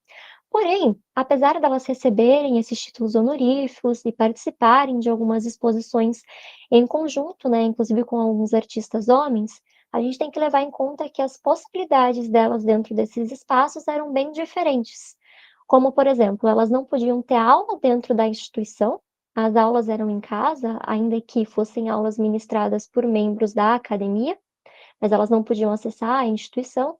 Porém, apesar delas receberem esses títulos honoríficos e participarem de algumas exposições em conjunto, né, inclusive com alguns artistas homens, a gente tem que levar em conta que as possibilidades delas dentro desses espaços eram bem diferentes. Como, por exemplo, elas não podiam ter aula dentro da instituição, as aulas eram em casa, ainda que fossem aulas ministradas por membros da academia, mas elas não podiam acessar a instituição.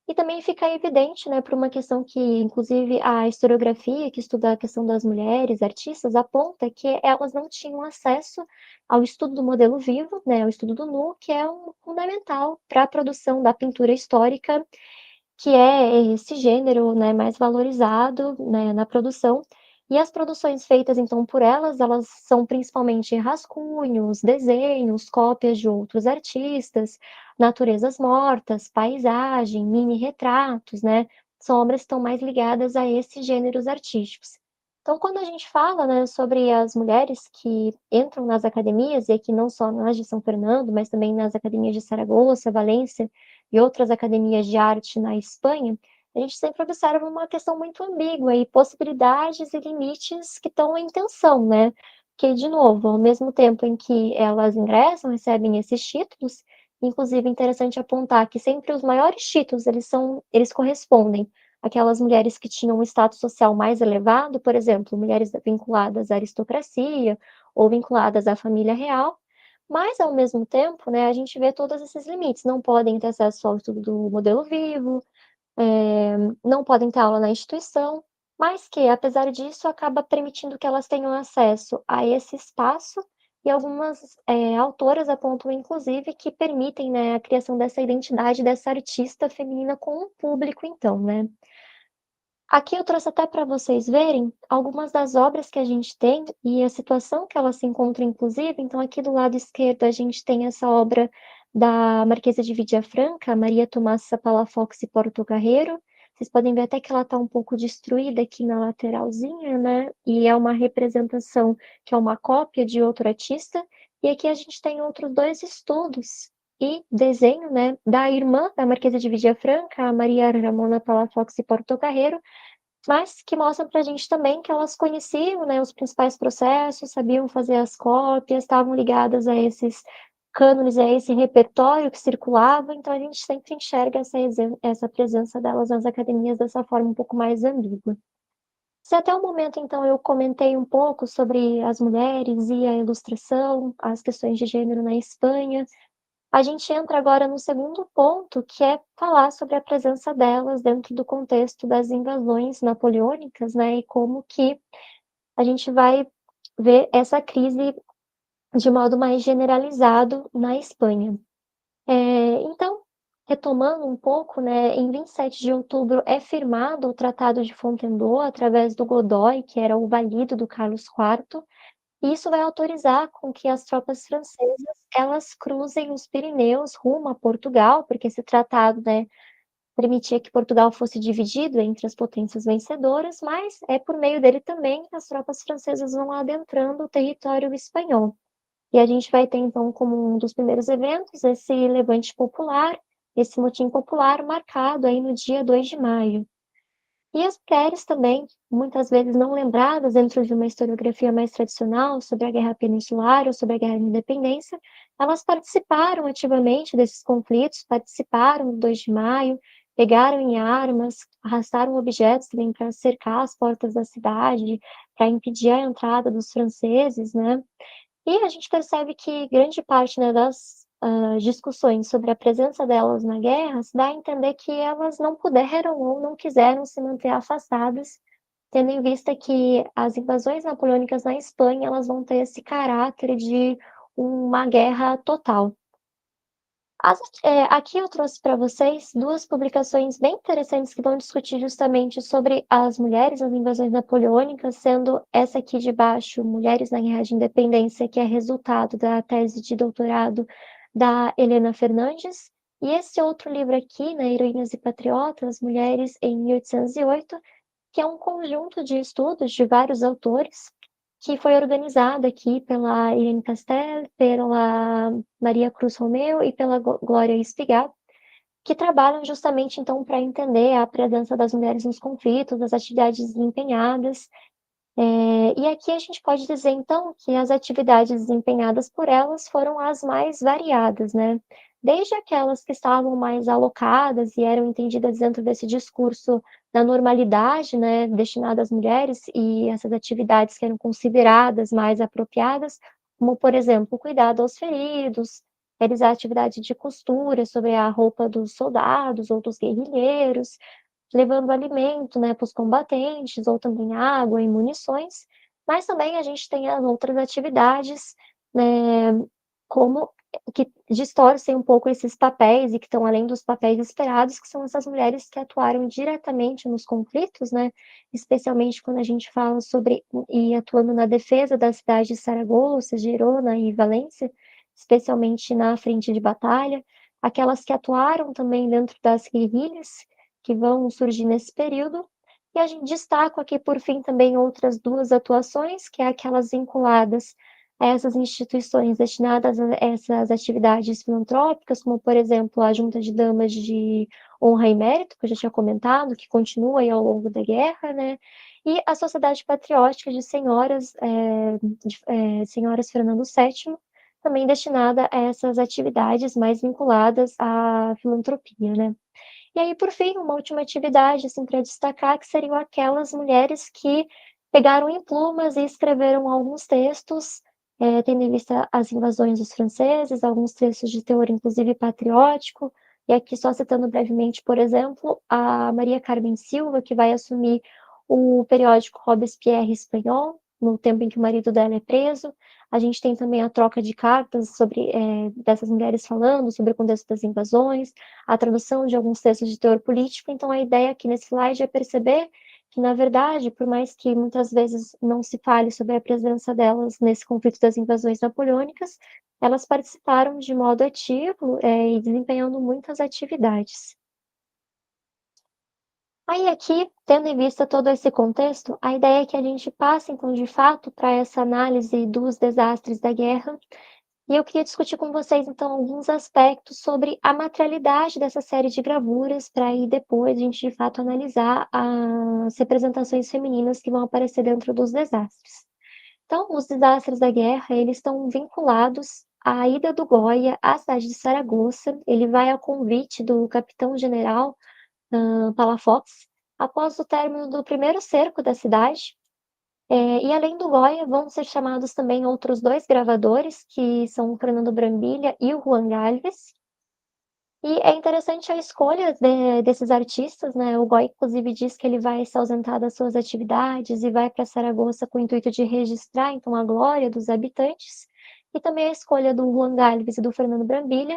E também fica evidente, né, por uma questão que, inclusive, a historiografia, que estuda a questão das mulheres artistas, aponta que elas não tinham acesso ao estudo do modelo vivo, né, ao estudo do nu, que é um fundamental para a produção da pintura histórica, que é esse gênero, né, mais valorizado, né, na produção. E as produções feitas, então, por elas, elas são principalmente rascunhos, desenhos, cópias de outros artistas, naturezas mortas, paisagem, mini-retratos, né? São obras que estão mais ligadas a esses gêneros artísticos. Então, quando a gente fala, né, sobre as mulheres que entram nas academias, e aqui não só nas de São Fernando, mas também nas academias de Saragoça, Valência, e outras academias de arte na Espanha, a gente sempre observa uma questão muito ambígua e possibilidades e limites que estão em tensão, né? Porque, de novo, ao mesmo tempo em que elas ingressam, recebem esses títulos, inclusive é interessante apontar que sempre os maiores títulos, eles correspondem àquelas mulheres que tinham um status social mais elevado, por exemplo, mulheres vinculadas à aristocracia ou vinculadas à família real, mas, ao mesmo tempo, né, a gente vê todos esses limites. Não podem ter acesso ao estudo do modelo vivo, não podem ter aula na instituição, mas que, apesar disso, acaba permitindo que elas tenham acesso a esse espaço e algumas autoras apontam, inclusive, que permitem, né, a criação dessa identidade dessa artista feminina com o público, então, né? Aqui eu trouxe até para vocês verem algumas das obras que a gente tem e a situação que ela se encontra, inclusive. Então, aqui do lado esquerdo, a gente tem essa obra da Marquesa de Vidiafranca, Maria Tomasa Palafox e Portocarrero. Vocês podem ver até que ela está um pouco destruída aqui na lateralzinha, né? E é uma representação que é uma cópia de outro artista. E aqui a gente tem outros dois estudos e desenho, né, da irmã da Marquesa de Vidiafranca, a Maria Ramona Palafox e Portocarrero, mas que mostram para a gente também que elas conheciam, né, os principais processos, sabiam fazer as cópias, estavam ligadas a esses cânones, a esse repertório que circulava, então a gente sempre enxerga essa presença delas nas academias dessa forma um pouco mais ambígua. Se até o momento, então, eu comentei um pouco sobre as mulheres e a ilustração, as questões de gênero na Espanha, a gente entra agora no segundo ponto, que é falar sobre a presença delas dentro do contexto das invasões napoleônicas, né, e como que a gente vai ver essa crise de modo mais generalizado na Espanha. Então, retomando um pouco, né, em 27 de outubro é firmado o Tratado de Fontainebleau através do Godoy, que era o valido do Carlos IV, e isso vai autorizar com que as tropas francesas, elas cruzem os Pirineus rumo a Portugal, porque esse tratado, né, permitia que Portugal fosse dividido entre as potências vencedoras, mas é por meio dele também que as tropas francesas vão adentrando o território espanhol. E a gente vai ter, então, como um dos primeiros eventos, esse levante popular, esse motim popular marcado aí no dia 2 de maio. E as mulheres também, muitas vezes não lembradas dentro de uma historiografia mais tradicional sobre a Guerra Peninsular ou sobre a Guerra da Independência, elas participaram ativamente desses conflitos, participaram do 2 de maio, pegaram em armas, arrastaram objetos também para cercar as portas da cidade, para impedir a entrada dos franceses, né. E a gente percebe que grande parte, né, das, discussões sobre a presença delas na guerra se dá a entender que elas não puderam ou não quiseram se manter afastadas, tendo em vista que as invasões napoleônicas na Espanha, elas vão ter esse caráter de uma guerra total. Aqui eu trouxe para vocês 2 publicações bem interessantes que vão discutir justamente sobre as mulheres nas invasões napoleônicas, sendo essa aqui de baixo, Mulheres na Guerra de Independência, que é resultado da tese de doutorado da Helena Fernandes, e esse outro livro aqui, né, Heroínas e Patriotas, Mulheres em 1808, que é um conjunto de estudos de vários autores, que foi organizado aqui pela Irene Castell, pela Maria Cruz Romeu e pela Glória Espigat, que trabalham justamente então para entender a presença das mulheres nos conflitos, as atividades desempenhadas, e aqui a gente pode dizer, então, que as atividades desempenhadas por elas foram as mais variadas, né? Desde aquelas que estavam mais alocadas e eram entendidas dentro desse discurso da normalidade, né, destinada às mulheres, e essas atividades que eram consideradas mais apropriadas, como, por exemplo, o cuidado aos feridos, realizar atividade de costura sobre a roupa dos soldados ou dos guerrilheiros, levando alimento, né, para os combatentes, ou também água e munições, mas também a gente tem as outras atividades, né, como que distorcem um pouco esses papéis e que estão além dos papéis esperados, que são essas mulheres que atuaram diretamente nos conflitos, né, especialmente quando a gente fala sobre e atuando na defesa da cidade de Saragoça, Gerona e Valência, especialmente na frente de batalha, aquelas que atuaram também dentro das guerrilhas, que vão surgir nesse período. E a gente destaca aqui, por fim, também outras 2 atuações, que é aquelas vinculadas a essas instituições destinadas a essas atividades filantrópicas, como, por exemplo, a Junta de Damas de Honra e Mérito, que eu já tinha comentado, que continua aí ao longo da guerra, né, e a Sociedade Patriótica de Senhoras, Senhoras Fernando VII, também destinada a essas atividades mais vinculadas à filantropia, né. E aí, por fim, uma última atividade, assim, para destacar, que seriam aquelas mulheres que pegaram em plumas e escreveram alguns textos, tendo em vista as invasões dos franceses, alguns textos de teor, inclusive, patriótico. E aqui, só citando brevemente, por exemplo, a Maria Carmen Silva, que vai assumir o periódico Robespierre espanhol, no tempo em que o marido dela é preso. A gente tem também a troca de cartas sobre dessas mulheres falando sobre o contexto das invasões, a tradução de alguns textos de teor político. Então, a ideia aqui nesse slide é perceber que, na verdade, por mais que muitas vezes não se fale sobre a presença delas nesse conflito das invasões napoleônicas, elas participaram de modo ativo, e desempenhando muitas atividades. Aí aqui, tendo em vista todo esse contexto, a ideia é que a gente passe, então, de fato, para essa análise dos desastres da guerra, e eu queria discutir com vocês, então, alguns aspectos sobre a materialidade dessa série de gravuras, para aí depois a gente, de fato, analisar as representações femininas que vão aparecer dentro dos desastres. Então, os desastres da guerra, eles estão vinculados à ida do Goya à cidade de Saragoça. Ele vai ao convite do capitão-general Palafox, após o término do primeiro cerco da cidade, e além do Goya, vão ser chamados também outros 2 gravadores, que são o Fernando Brambilla e o Juan Gálvez. E é interessante a escolha desses artistas, né, o Goya inclusive diz que ele vai se ausentar das suas atividades e vai para Saragoça com o intuito de registrar, então, a glória dos habitantes, e também a escolha do Juan Gálvez e do Fernando Brambilla,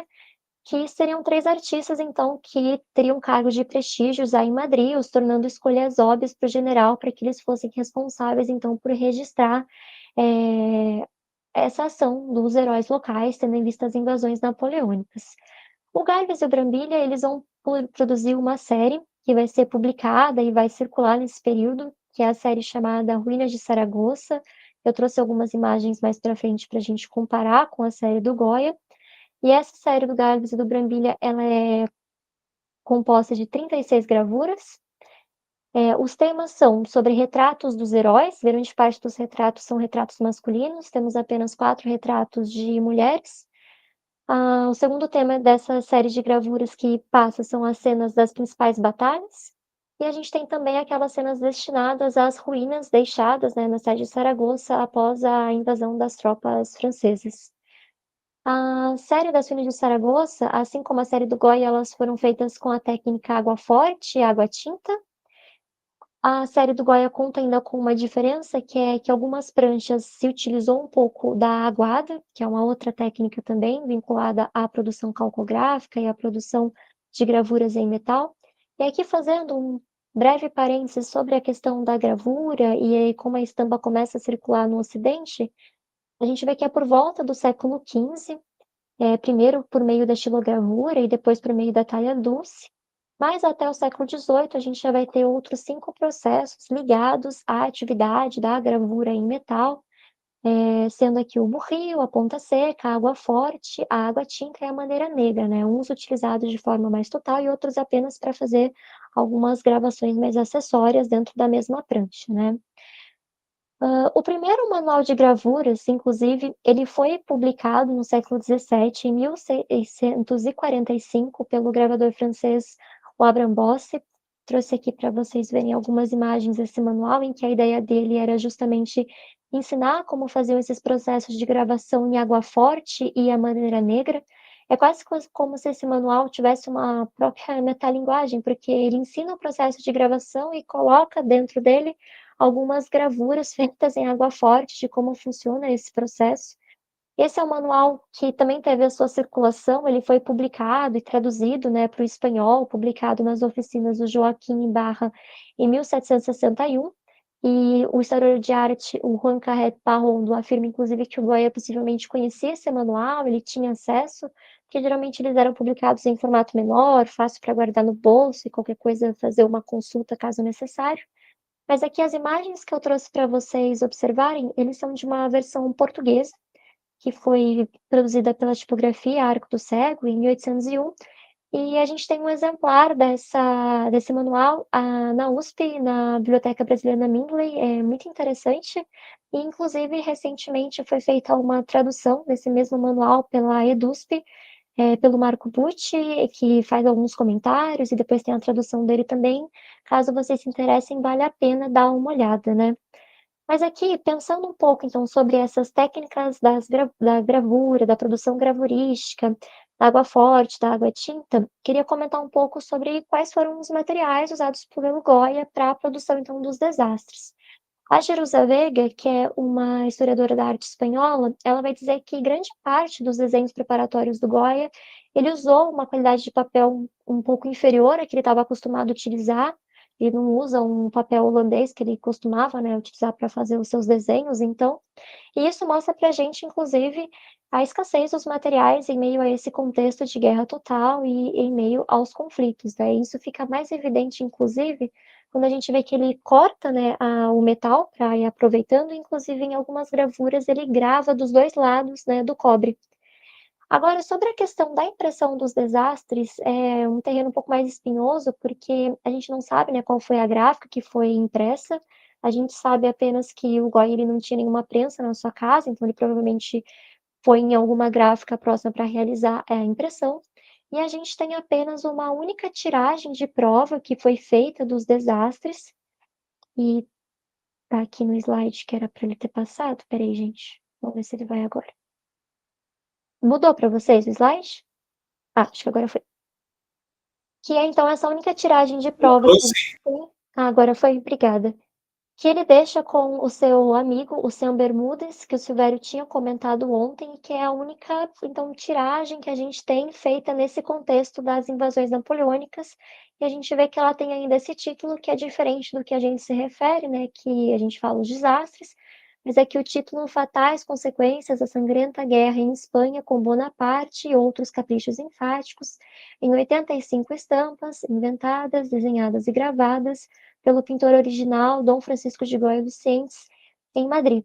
que seriam 3 artistas, então, que teriam cargos de prestígio já em Madrid, os tornando escolhas óbvias para o general, para que eles fossem responsáveis, então, por registrar, eh, essa ação dos heróis locais, tendo em vista as invasões napoleônicas. O Gálvez e o Brambilla, eles vão produzir uma série que vai ser publicada e vai circular nesse período, que é a série chamada Ruínas de Saragoça. Eu trouxe algumas imagens mais para frente para a gente comparar com a série do Goya. E essa série do Gálvez e do Brambilla, ela é composta de 36 gravuras. Os temas são sobre retratos dos heróis, grande parte dos retratos são retratos masculinos, temos apenas 4 retratos de mulheres. O segundo tema dessa série de gravuras que passa são as cenas das principais batalhas, e a gente tem também aquelas cenas destinadas às ruínas deixadas, né, na cidade de Saragoça após a invasão das tropas francesas. A série das ruínas de Saragoça, assim como a série do Goya, elas foram feitas com a técnica água forte e água tinta. A série do Goya conta ainda com uma diferença, que é que algumas pranchas se utilizou um pouco da aguada, que é uma outra técnica também vinculada à produção calcográfica e à produção de gravuras em metal. E aqui fazendo um breve parênteses sobre a questão da gravura e aí como a estampa começa a circular no Ocidente, a gente vê que é por volta do século XV, primeiro por meio da xilogravura e depois por meio da talha-dulce, mas até o século XVIII a gente já vai ter outros 5 processos ligados à atividade da gravura em metal, sendo aqui o burril, a ponta seca, a água forte, a água tinta e a madeira negra, né, uns utilizados de forma mais total e outros apenas para fazer algumas gravações mais acessórias dentro da mesma prancha, né. O primeiro manual de gravuras, inclusive, ele foi publicado no século XVII, em 1645, pelo gravador francês Abraham Bosse. Trouxe aqui para vocês verem algumas imagens desse manual, em que a ideia dele era justamente ensinar como faziam esses processos de gravação em água forte e a madeira negra. É quase como se esse manual tivesse uma própria metalinguagem, porque ele ensina o processo de gravação e coloca dentro dele algumas gravuras feitas em água forte de como funciona esse processo. Esse é um manual que também teve a sua circulação, ele foi publicado e traduzido, né, para o espanhol, publicado nas oficinas do Joaquim Barra em 1761, e o historiador de arte, o Juan Carret Parrondo, afirma inclusive que o Goya possivelmente conhecia esse manual, ele tinha acesso, porque geralmente eles eram publicados em formato menor, fácil para guardar no bolso e qualquer coisa fazer uma consulta caso necessário. Mas aqui as imagens que eu trouxe para vocês observarem, eles são de uma versão portuguesa, que foi produzida pela tipografia Arco do Cego, em 1801, e a gente tem um exemplar desse manual na USP, na Biblioteca Brasileira Mindley, é muito interessante, e inclusive recentemente foi feita uma tradução desse mesmo manual pela EDUSP, pelo Marco Pucci, que faz alguns comentários e depois tem a tradução dele também. Caso vocês se interessem, vale a pena dar uma olhada, né. Mas aqui, pensando um pouco então sobre essas técnicas da gravura, da produção gravurística, da água forte, da água tinta, queria comentar um pouco sobre quais foram os materiais usados pelo Goya para a produção então dos desastres. A Jerusa Veiga, que é uma historiadora da arte espanhola, ela vai dizer que grande parte dos desenhos preparatórios do Goya, ele usou uma qualidade de papel um pouco inferior à que ele estava acostumado a utilizar, ele não usa um papel holandês que ele costumava, né, utilizar para fazer os seus desenhos, então, e isso mostra para a gente, inclusive, a escassez dos materiais em meio a esse contexto de guerra total e em meio aos conflitos, né? Isso fica mais evidente, inclusive, quando a gente vê que ele corta, né, o metal para ir aproveitando, inclusive em algumas gravuras ele grava dos 2 lados, né, do cobre. Agora, sobre a questão da impressão dos desastres, é um terreno um pouco mais espinhoso, porque a gente não sabe, né, qual foi a gráfica que foi impressa. A gente sabe apenas que o Goya ele não tinha nenhuma prensa na sua casa, então ele provavelmente foi em alguma gráfica próxima para realizar a impressão. E a gente tem apenas uma única tiragem de prova que foi feita dos desastres, e tá aqui no slide que era para ele ter passado. Espera aí, gente, vamos ver se ele vai agora. Mudou para vocês o slide? Acho que agora foi. Que é então essa única tiragem de prova Mudou que ele sim. tem. Agora foi, obrigada. Que ele deixa com o seu amigo, o Sam Bermudes, que o Silvério tinha comentado ontem, que é a única, então, tiragem que a gente tem feita nesse contexto das invasões napoleônicas, e a gente vê que ela tem ainda esse título que é diferente do que a gente se refere, né, que a gente fala os desastres, mas é que o título Fatais Consequências da Sangrenta Guerra em Espanha com Bonaparte e outros caprichos enfáticos, em 85 estampas, inventadas, desenhadas e gravadas, pelo pintor original Dom Francisco de Goya Vicentes, em Madrid.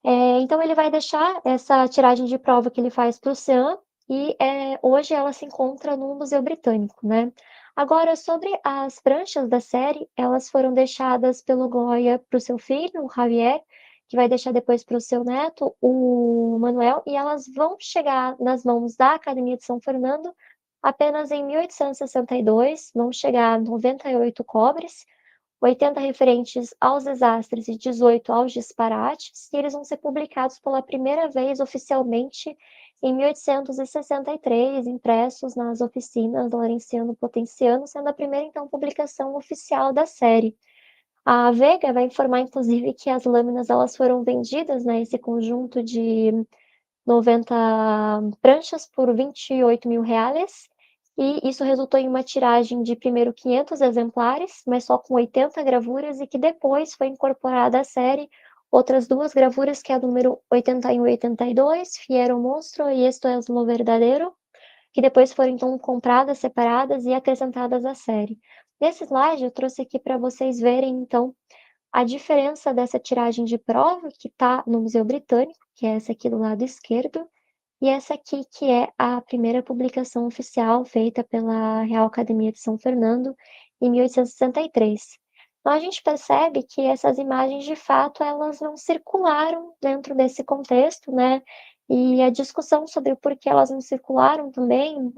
Então ele vai deixar essa tiragem de prova que ele faz para o CEAM e hoje ela se encontra no Museu Britânico, né. Agora, sobre as pranchas da série, elas foram deixadas pelo Goya para o seu filho, o Javier, que vai deixar depois para o seu neto, o Manuel, e elas vão chegar nas mãos da Academia de São Fernando apenas em 1862, vão chegar 98 cobres, 80 referentes aos desastres e 18 aos disparates, e eles vão ser publicados pela primeira vez oficialmente em 1863, impressos nas oficinas Laurenciano Potenciano, sendo a primeira, então, publicação oficial da série. A Vega vai informar, inclusive, que as lâminas elas foram vendidas, né, esse conjunto de 90 pranchas por 28 mil reais, e isso resultou em uma tiragem de primeiro 500 exemplares, mas só com 80 gravuras, e que depois foi incorporada à série outras duas gravuras, que é a número 81 e 82, Fiero Monstro e Esto es lo Verdadero, que depois foram então compradas, separadas e acrescentadas à série. Nesse slide eu trouxe aqui para vocês verem então a diferença dessa tiragem de prova, que está no Museu Britânico, que é essa aqui do lado esquerdo, e essa aqui, que é a primeira publicação oficial feita pela Real Academia de São Fernando, em 1863. Então, a gente percebe que essas imagens, de fato, elas não circularam dentro desse contexto, né? E a discussão sobre o porquê elas não circularam também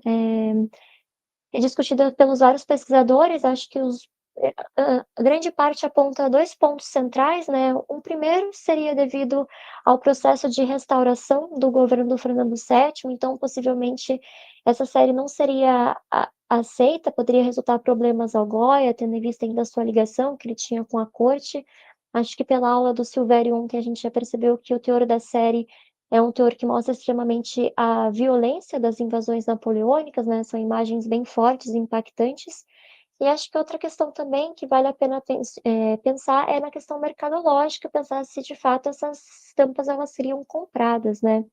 é discutida pelos vários pesquisadores. Acho que a grande parte aponta dois pontos centrais, né? Um primeiro seria devido ao processo de restauração do governo do Fernando VII, então possivelmente essa série não seria aceita, poderia resultar problemas ao Goya, tendo em vista ainda a sua ligação que ele tinha com a corte. Acho que pela aula do Silvério ontem a gente já percebeu que o teor da série é um teor que mostra extremamente a violência das invasões napoleônicas, né? São imagens bem fortes e impactantes. E acho que outra questão também que vale a pena pensar é na questão mercadológica, pensar se de fato essas estampas elas seriam compradas, né?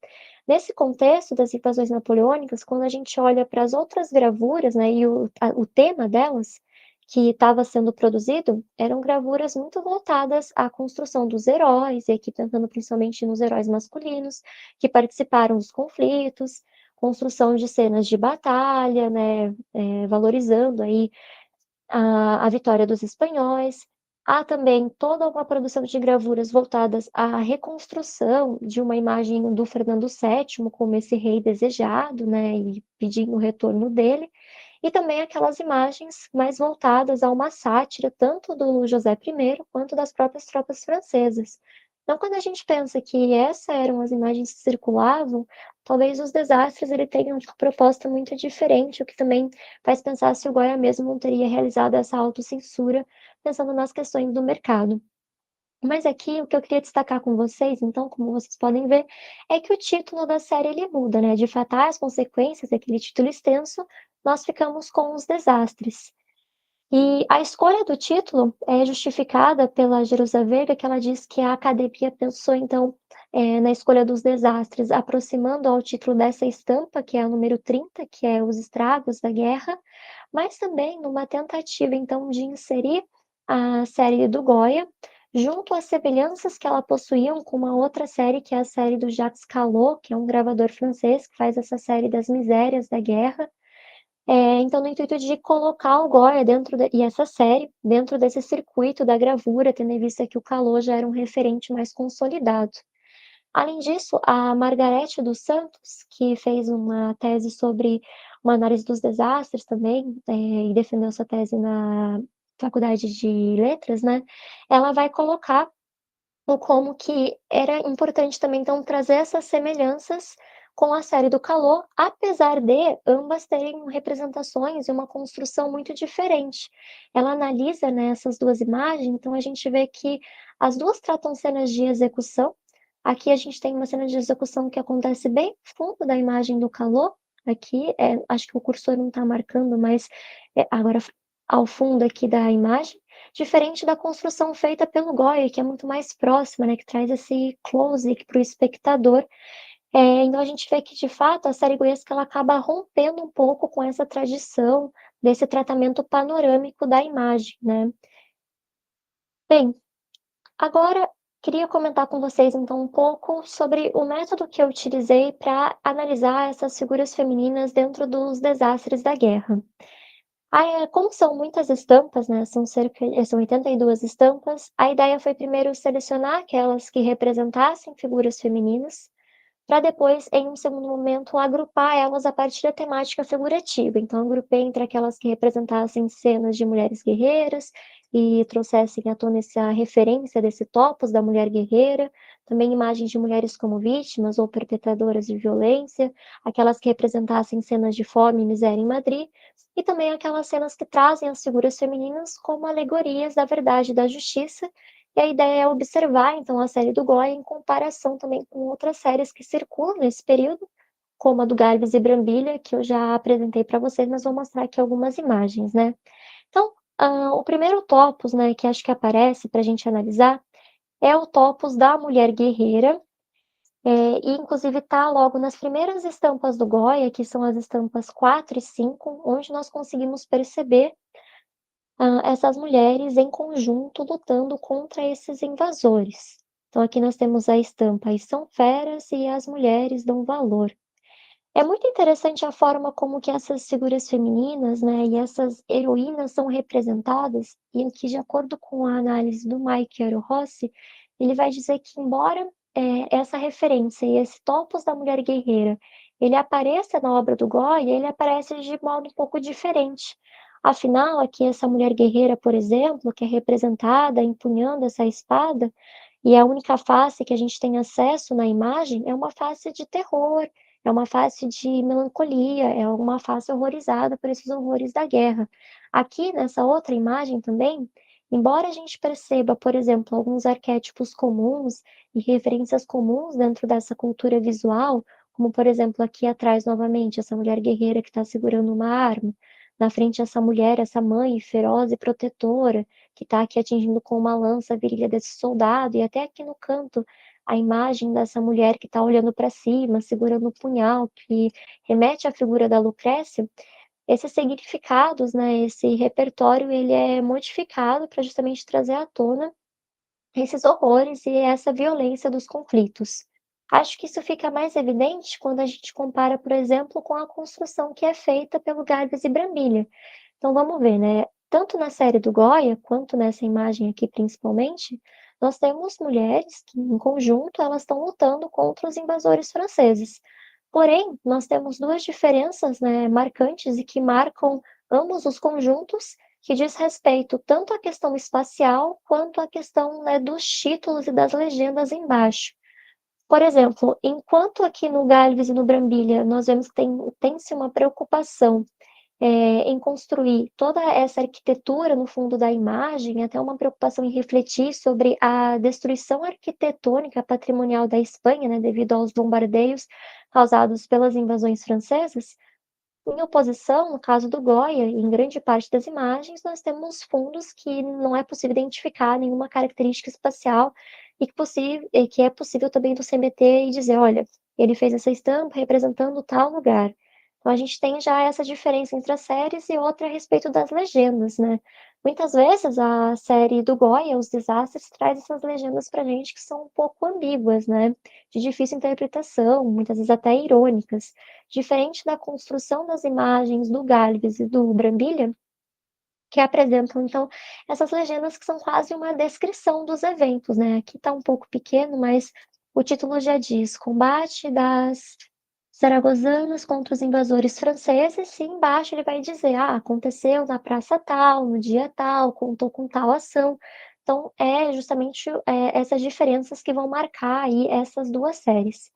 Nesse contexto das invasões napoleônicas, quando a gente olha para as outras gravuras, né, e o tema delas, que estava sendo produzido, eram gravuras muito voltadas à construção dos heróis, e aqui pensando principalmente nos heróis masculinos, que participaram dos conflitos, construção de cenas de batalha, né, valorizando aí a vitória dos espanhóis. Há também toda uma produção de gravuras voltadas à reconstrução de uma imagem do Fernando VII como esse rei desejado, né, e pedindo o retorno dele, e também aquelas imagens mais voltadas a uma sátira, tanto do José I quanto das próprias tropas francesas. Então, quando a gente pensa que essas eram as imagens que circulavam, talvez os desastres ele tenham uma proposta muito diferente, o que também faz pensar se o Goya mesmo não teria realizado essa autocensura, pensando nas questões do mercado. Mas aqui o que eu queria destacar com vocês, então, como vocês podem ver, é que o título da série ele muda, né? De fatais consequências, aquele título extenso, nós ficamos com os desastres. E a escolha do título é justificada pela Jerusa Verga, que ela diz que a academia pensou, então, na escolha dos desastres, aproximando ao título dessa estampa, que é a número 30, que é Os Estragos da Guerra, mas também numa tentativa, então, de inserir a série do Goya, junto às semelhanças que ela possuíam com uma outra série, que é a série do Jacques Callot, que é um gravador francês que faz essa série das misérias da guerra. Então, no intuito de colocar o Goya e essa série dentro desse circuito da gravura, tendo em vista que o Calô já era um referente mais consolidado. Além disso, a Margarete dos Santos, que fez uma tese sobre uma análise dos desastres também, e defendeu sua tese na Faculdade de Letras, né? Ela vai colocar como que era importante também, então, trazer essas semelhanças com a série do Calor, apesar de ambas terem representações e uma construção muito diferente. Ela analisa, né, essas duas imagens, então a gente vê que as duas tratam cenas de execução. Aqui a gente tem uma cena de execução que acontece bem no fundo da imagem do Calor. Aqui, acho que o cursor não está marcando, mas agora ao fundo aqui da imagem, diferente da construção feita pelo Goya, que é muito mais próxima, né, que traz esse close para o espectador. Então a gente vê que, de fato, a série goiesca ela acaba rompendo um pouco com essa tradição desse tratamento panorâmico da imagem, né. Bem, agora queria comentar com vocês, então, um pouco sobre o método que eu utilizei para analisar essas figuras femininas dentro dos desastres da guerra. Como são muitas estampas, né, são 82 estampas, a ideia foi primeiro selecionar aquelas que representassem figuras femininas, para depois, em um segundo momento, agrupar elas a partir da temática figurativa. Então, agrupei entre aquelas que representassem cenas de mulheres guerreiras e trouxessem à tona essa referência desse topos da mulher guerreira, também imagens de mulheres como vítimas ou perpetradoras de violência, aquelas que representassem cenas de fome e miséria em Madrid, e também aquelas cenas que trazem as figuras femininas como alegorias da verdade e da justiça, e a ideia é observar, então, a série do Goya em comparação também com outras séries que circulam nesse período, como a do Garbes e Brambilha, que eu já apresentei para vocês, mas vou mostrar aqui algumas imagens, né. Então, o primeiro topos, né, que acho que aparece para a gente analisar, é o topos da mulher guerreira, e inclusive está logo nas primeiras estampas do Goya, que são as estampas 4 e 5, onde nós conseguimos perceber essas mulheres em conjunto lutando contra esses invasores. Então aqui nós temos a estampa "E são feras e as mulheres dão valor". É muito interessante a forma como que essas figuras femininas, né, e essas heroínas são representadas, e aqui de acordo com a análise do Michael Rossi, ele vai dizer que embora, essa referência e esse topos da mulher guerreira, ele apareça na obra do Goya, ele aparece de modo um pouco diferente. Afinal, aqui essa mulher guerreira, por exemplo, que é representada empunhando essa espada, e a única face que a gente tem acesso na imagem é uma face de terror, é uma face de melancolia, é uma face horrorizada por esses horrores da guerra. Aqui, nessa outra imagem também, embora a gente perceba, por exemplo, alguns arquétipos comuns e referências comuns dentro dessa cultura visual, como, por exemplo, aqui atrás, novamente, essa mulher guerreira que está segurando uma arma, na frente essa mulher, essa mãe feroz e protetora, que está aqui atingindo com uma lança a virilha desse soldado, e até aqui no canto a imagem dessa mulher que está olhando para cima, segurando o punhal, que remete à figura da Lucrécia, esses significados, né, esse repertório, ele é modificado para justamente trazer à tona esses horrores e essa violência dos conflitos. Acho que isso fica mais evidente quando a gente compara, por exemplo, com a construção que é feita pelo Garbes e Brambilha. Então vamos ver, né, tanto na série do Goya, quanto nessa imagem aqui principalmente, nós temos mulheres que em conjunto elas estão lutando contra os invasores franceses. Porém, nós temos 2 diferenças, né, marcantes e que marcam ambos os conjuntos, que diz respeito tanto à questão espacial, quanto à questão, né, dos títulos e das legendas embaixo. Por exemplo, enquanto aqui no Gálvez e no Brambilha nós vemos que tem-se uma preocupação em construir toda essa arquitetura no fundo da imagem, até uma preocupação em refletir sobre a destruição arquitetônica patrimonial da Espanha, né, devido aos bombardeios causados pelas invasões francesas. Em oposição, no caso do Goya, em grande parte das imagens, nós temos fundos que não é possível identificar nenhuma característica espacial e que é possível também você meter e dizer: "Olha, ele fez essa estampa representando tal lugar". Então a gente tem já essa diferença entre as séries e outra a respeito das legendas, né. Muitas vezes a série do Goya, Os Desastres, traz essas legendas pra gente que são um pouco ambíguas, né, de difícil interpretação, muitas vezes até irônicas. Diferente da construção das imagens do Gálvez e do Brambilha, que apresentam, então, essas legendas que são quase uma descrição dos eventos, né. Aqui está um pouco pequeno, mas o título já diz: "Combate das Zaragozanas contra os invasores franceses", e embaixo ele vai dizer: "Ah, aconteceu na praça tal, no dia tal, contou com tal ação". Então é justamente, essas diferenças que vão marcar aí essas 2 séries.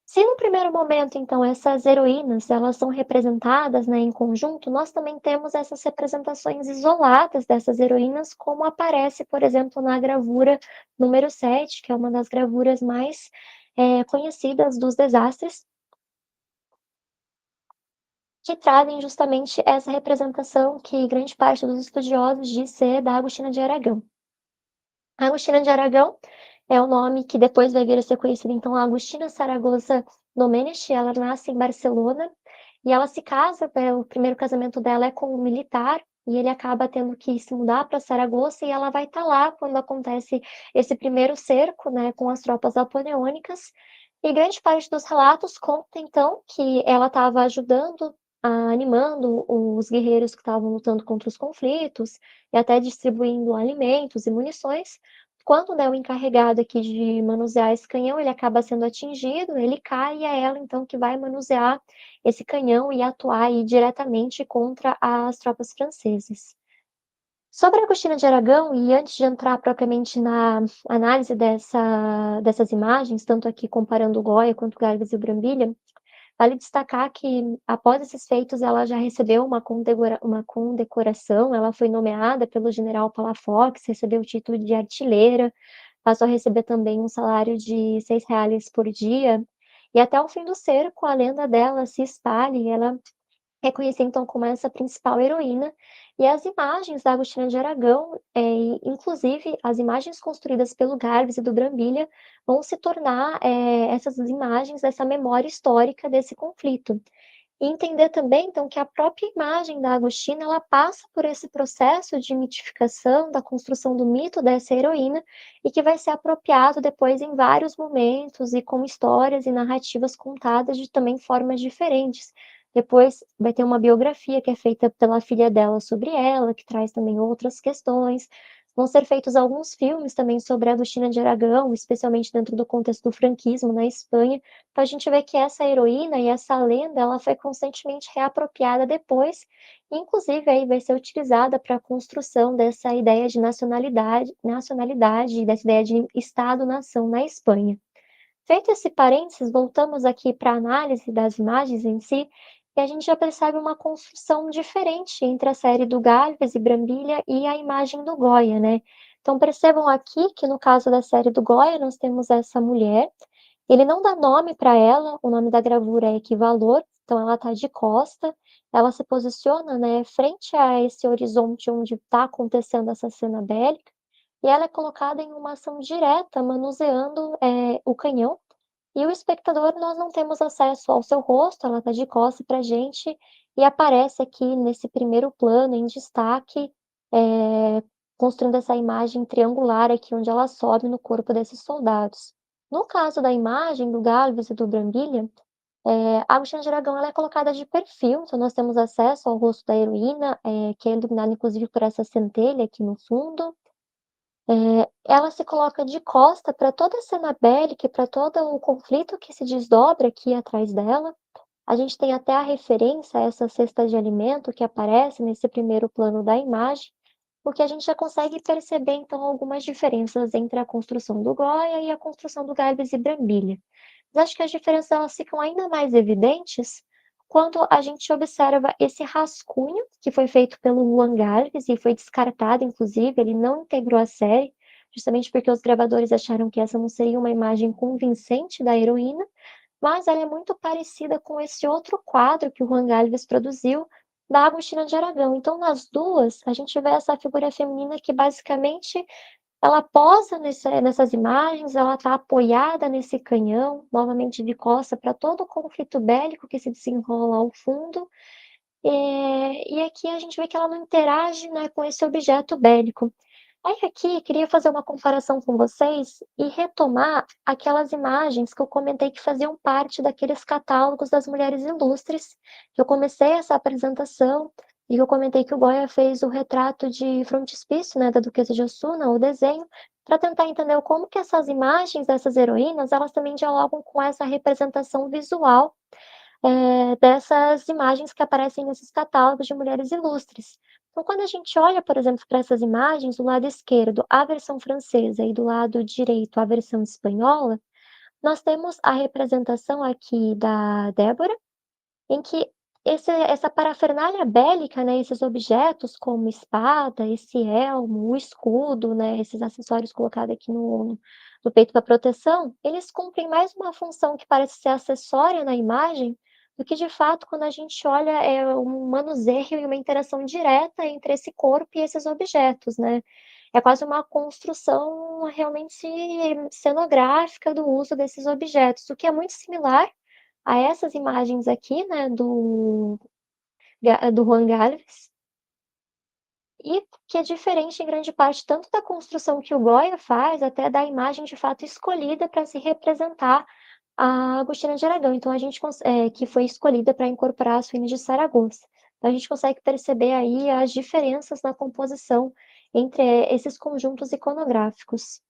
Se no primeiro momento, então, essas heroínas, elas são representadas, né, em conjunto, nós também temos essas representações isoladas dessas heroínas, como aparece, por exemplo, na gravura número 7, que é uma das gravuras mais, conhecidas dos desastres, que trazem justamente essa representação que grande parte dos estudiosos diz ser da Agostina de Aragão. A Agostina de Aragão é o nome que depois vai vir a ser conhecido, então, a Agustina Saragossa Domènech. Ela nasce em Barcelona e ela se casa, o primeiro casamento dela é com um militar, e ele acaba tendo que se mudar para Saragoça, e ela vai estar lá quando acontece esse primeiro cerco, né, com as tropas napoleônicas. E grande parte dos relatos conta, então, que ela estava ajudando animando os guerreiros que estavam lutando contra os conflitos e até distribuindo alimentos e munições. Quando, né, o encarregado aqui de manusear esse canhão, ele acaba sendo atingido, ele cai e é ela então que vai manusear esse canhão e atuar aí diretamente contra as tropas francesas. Sobre Agostina de Aragão, e antes de entrar propriamente na análise dessas imagens, tanto aqui comparando o Goya quanto o Garbes e o Brambilla, vale destacar que, após esses feitos, ela já recebeu uma condecoração, ela foi nomeada pelo general Palafox, recebeu o título de artilheira, passou a receber também um salário de R$ 6 por dia, e até o fim do cerco, a lenda dela se espalha e ela é conhecida então como essa principal heroína, e as imagens da Agostina de Aragão, inclusive as imagens construídas pelo Garbes e do Brambilla, vão se tornar, essas imagens dessa memória histórica desse conflito. E entender também, então, que a própria imagem da Agostina, ela passa por esse processo de mitificação, da construção do mito dessa heroína, e que vai ser apropriado depois em vários momentos e com histórias e narrativas contadas de também formas diferentes. Depois vai ter uma biografia que é feita pela filha dela sobre ela, que traz também outras questões. Vão ser feitos alguns filmes também sobre a Agostina de Aragão, especialmente dentro do contexto do franquismo na Espanha, então a gente vê que essa heroína e essa lenda, ela foi constantemente reapropriada depois, inclusive aí vai ser utilizada para a construção dessa ideia de nacionalidade, dessa ideia de Estado-nação na Espanha. Feito esse parênteses, voltamos aqui para a análise das imagens em si, e a gente já percebe uma construção diferente entre a série do Gálvez e Brambilla e a imagem do Goya, né? Então percebam aqui que no caso da série do Goya, nós temos essa mulher, ele não dá nome para ela, o nome da gravura é Equivalor, então ela está de costa, ela se posiciona, né, frente a esse horizonte onde está acontecendo essa cena bélica, e ela é colocada em uma ação direta, manuseando o canhão, e o espectador, nós não temos acesso ao seu rosto, ela está de costas para a gente, e aparece aqui nesse primeiro plano, em destaque, eh, construindo essa imagem triangular aqui, onde ela sobe no corpo desses soldados. No caso da imagem do Gálvez e do Brambilla, a Agostina de Aragão ela é colocada de perfil, então nós temos acesso ao rosto da heroína, que é iluminado inclusive por essa centelha aqui no fundo. Ela se coloca de costa para toda a cena bélica e para todo o conflito que se desdobra aqui atrás dela. A gente tem até a referência a essa cesta de alimento que aparece nesse primeiro plano da imagem, porque a gente já consegue perceber, então, algumas diferenças entre a construção do Goya e a construção do Garbes e Brambilla. Mas acho que as diferenças elas ficam ainda mais evidentes quando a gente observa esse rascunho que foi feito pelo Juan Gálvez e foi descartado, inclusive, ele não integrou a série, justamente porque os gravadores acharam que essa não seria uma imagem convincente da heroína, mas ela é muito parecida com esse outro quadro que o Juan Gálvez produziu, da Agostina de Aragão. Então, nas duas, a gente vê essa figura feminina que basicamente ela posa nessas imagens, ela está apoiada nesse canhão, novamente de costa para todo o conflito bélico que se desenrola ao fundo, e aqui a gente vê que ela não interage, né, com esse objeto bélico. Aí aqui, queria fazer uma comparação com vocês e retomar aquelas imagens que eu comentei que faziam parte daqueles catálogos das mulheres ilustres, que eu comecei essa apresentação e eu comentei que o Goya fez o retrato de frontispício, né, da Duquesa de Osuna, o desenho, para tentar entender como que essas imagens dessas heroínas, elas também dialogam com essa representação visual dessas imagens que aparecem nesses catálogos de mulheres ilustres. Então, quando a gente olha, por exemplo, para essas imagens, do lado esquerdo, a versão francesa e do lado direito, a versão espanhola, nós temos a representação aqui da Débora, em que essa parafernália bélica, né, esses objetos como espada, esse elmo, o escudo, né, esses acessórios colocados aqui no peito para proteção, eles cumprem mais uma função que parece ser acessória na imagem, do que de fato quando a gente olha um manuseio e uma interação direta entre esse corpo e esses objetos, né. É quase uma construção realmente cenográfica do uso desses objetos, o que é muito similar a essas imagens aqui, né, do Juan Gálvez, e que é diferente em grande parte tanto da construção que o Goya faz, até da imagem de fato escolhida para se representar A Agostina de Aragão, então a gente que foi escolhida para incorporar as ruínas de Saragoça. Então a gente consegue perceber aí as diferenças na composição entre esses conjuntos iconográficos.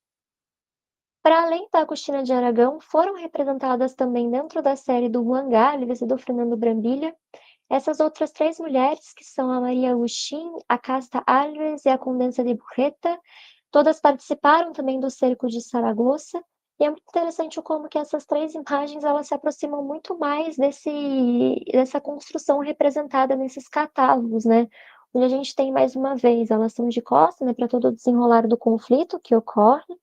Para além da Agostina de Aragão, foram representadas também dentro da série do Juan Gálvez e do Fernando Brambilla, essas outras 3 mulheres, que são a Maria Agustín, a Casta Alves e a Condensa de Burreta, todas participaram também do Cerco de Saragoça, e é muito interessante como que essas 3 imagens, elas se aproximam muito mais dessa construção representada nesses catálogos, né, onde a gente tem mais uma vez, elas são de costas, né, para todo o desenrolar do conflito que ocorre,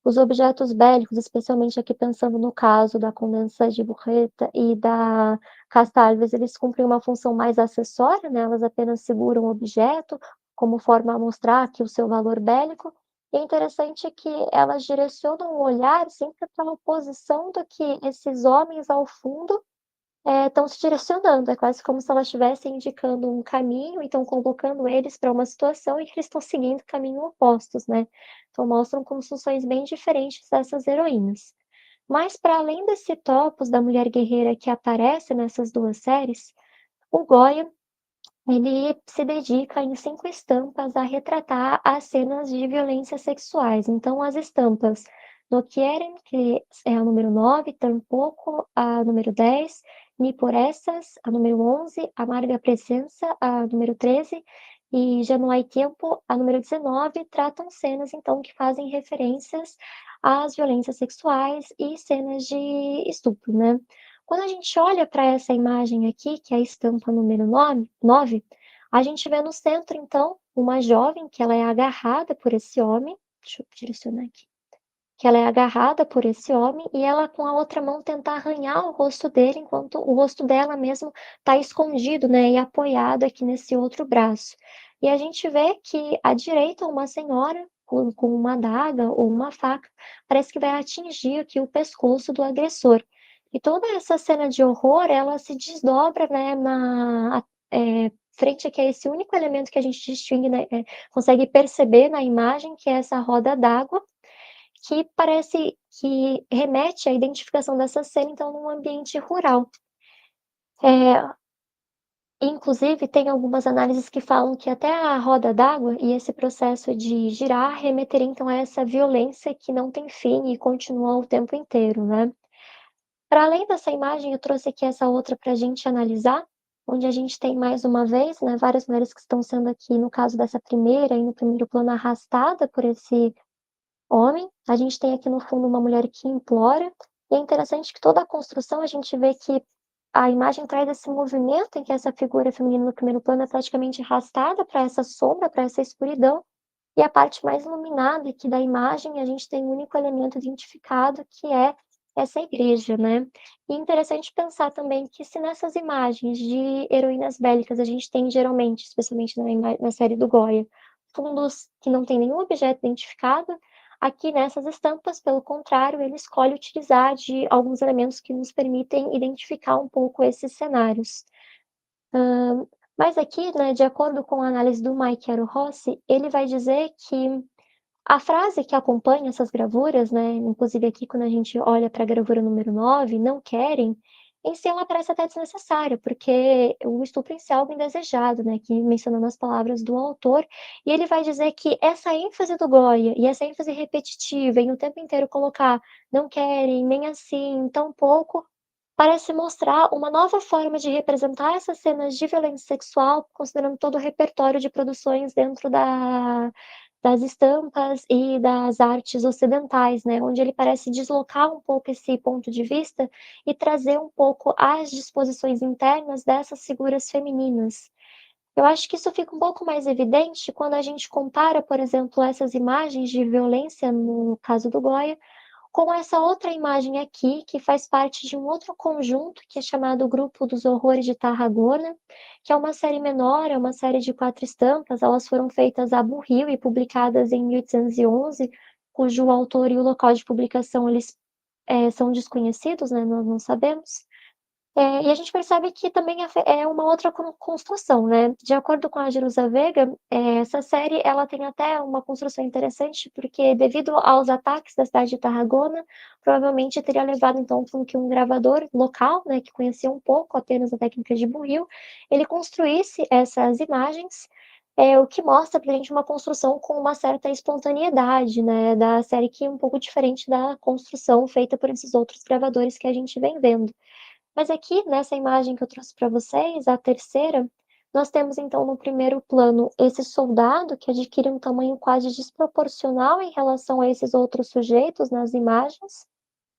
os objetos bélicos, especialmente aqui pensando no caso da Condensa de Burreta e da Casta Alves, eles cumprem uma função mais acessória, né, elas apenas seguram o objeto, como forma a mostrar aqui o seu valor bélico, e é interessante que elas direcionam o olhar sempre para a oposição do que esses homens ao fundo estão se direcionando, é quase como se elas estivessem indicando um caminho, então convocando eles para uma situação e que eles estão seguindo caminhos opostos, né. Então mostram construções bem diferentes dessas heroínas. Mas para além desse topos da mulher guerreira que aparece nessas 2 séries, o Goya ele se dedica em 5 estampas a retratar as cenas de violências sexuais. Então, as estampas No Quieren, que é a número 9, Tampoco, a número 10, Ni por essas, a número 11, Amarga Presença, a número 13, e Já no hay tempo, a número 19, tratam cenas, então, que fazem referências às violências sexuais e cenas de estupro, né. Quando a gente olha para essa imagem aqui, que é a estampa número 9, a gente vê no centro, então, uma jovem que ela é agarrada por esse homem, deixa eu direcionar aqui, que ela é agarrada por esse homem e ela com a outra mão tenta arranhar o rosto dele, enquanto o rosto dela mesmo está escondido, né, e apoiado aqui nesse outro braço. E a gente vê que à direita uma senhora com uma adaga ou uma faca, parece que vai atingir aqui o pescoço do agressor. E toda essa cena de horror, ela se desdobra, né, frente aqui a esse único elemento que a gente distingue, né, consegue perceber na imagem, que é essa roda d'água, que parece que remete à identificação dessa cena, então, num ambiente rural. Eh, Inclusive, tem algumas análises que falam que até a roda d'água e esse processo de girar remeteria, então, a essa violência que não tem fim e continua o tempo inteiro, né. Para além dessa imagem, eu trouxe aqui essa outra para a gente analisar, onde a gente tem mais uma vez, né, várias mulheres que estão sendo aqui, no caso dessa primeira, aí no primeiro plano, arrastada por esse homem. A gente tem aqui no fundo uma mulher que implora, e é interessante que toda a construção a gente vê que a imagem traz esse movimento em que essa figura feminina no primeiro plano é praticamente arrastada para essa sombra, para essa escuridão, e a parte mais iluminada aqui da imagem, a gente tem um único elemento identificado, que é essa igreja, né. E interessante pensar também que se nessas imagens de heroínas bélicas a gente tem geralmente, especialmente na série do Goya, fundos que não tem nenhum objeto identificado, aqui nessas estampas, pelo contrário, ele escolhe utilizar de alguns elementos que nos permitem identificar um pouco esses cenários. Mas aqui, né, de acordo com a análise do Mike Rossi, ele vai dizer que a frase que acompanha essas gravuras, né, inclusive aqui quando a gente olha para a gravura número 9, "não querem", em si ela parece até desnecessária, porque o estupro em si é algo indesejado, né, aqui mencionando as palavras do autor, e ele vai dizer que essa ênfase do Goya, e essa ênfase repetitiva em o tempo inteiro colocar "não querem", "nem assim", "tampouco", parece mostrar uma nova forma de representar essas cenas de violência sexual, considerando todo o repertório de produções dentro das estampas e das artes ocidentais, né, onde ele parece deslocar um pouco esse ponto de vista e trazer um pouco as disposições internas dessas figuras femininas. Eu acho que isso fica um pouco mais evidente quando a gente compara, por exemplo, essas imagens de violência, no caso do Goya, com essa outra imagem aqui, que faz parte de um outro conjunto, que é chamado Grupo dos Horrores de Tarragona, que é uma série menor, é uma série de 4 estampas, elas foram feitas a burril e publicadas em 1811, cujo autor e o local de publicação eles, são desconhecidos, né, nós não sabemos. E a gente percebe que também é uma outra construção, né. De acordo com a Jerusa Veiga, essa série ela tem até uma construção interessante, porque devido aos ataques da cidade de Tarragona, provavelmente teria levado então com que um gravador local, né, que conhecia um pouco apenas a técnica de burril, ele construísse essas imagens, o que mostra pra gente uma construção com uma certa espontaneidade, né, da série, que é um pouco diferente da construção feita por esses outros gravadores que a gente vem vendo. Mas aqui, nessa imagem que eu trouxe para vocês, a terceira, nós temos então no primeiro plano esse soldado que adquire um tamanho quase desproporcional em relação a esses outros sujeitos nas imagens.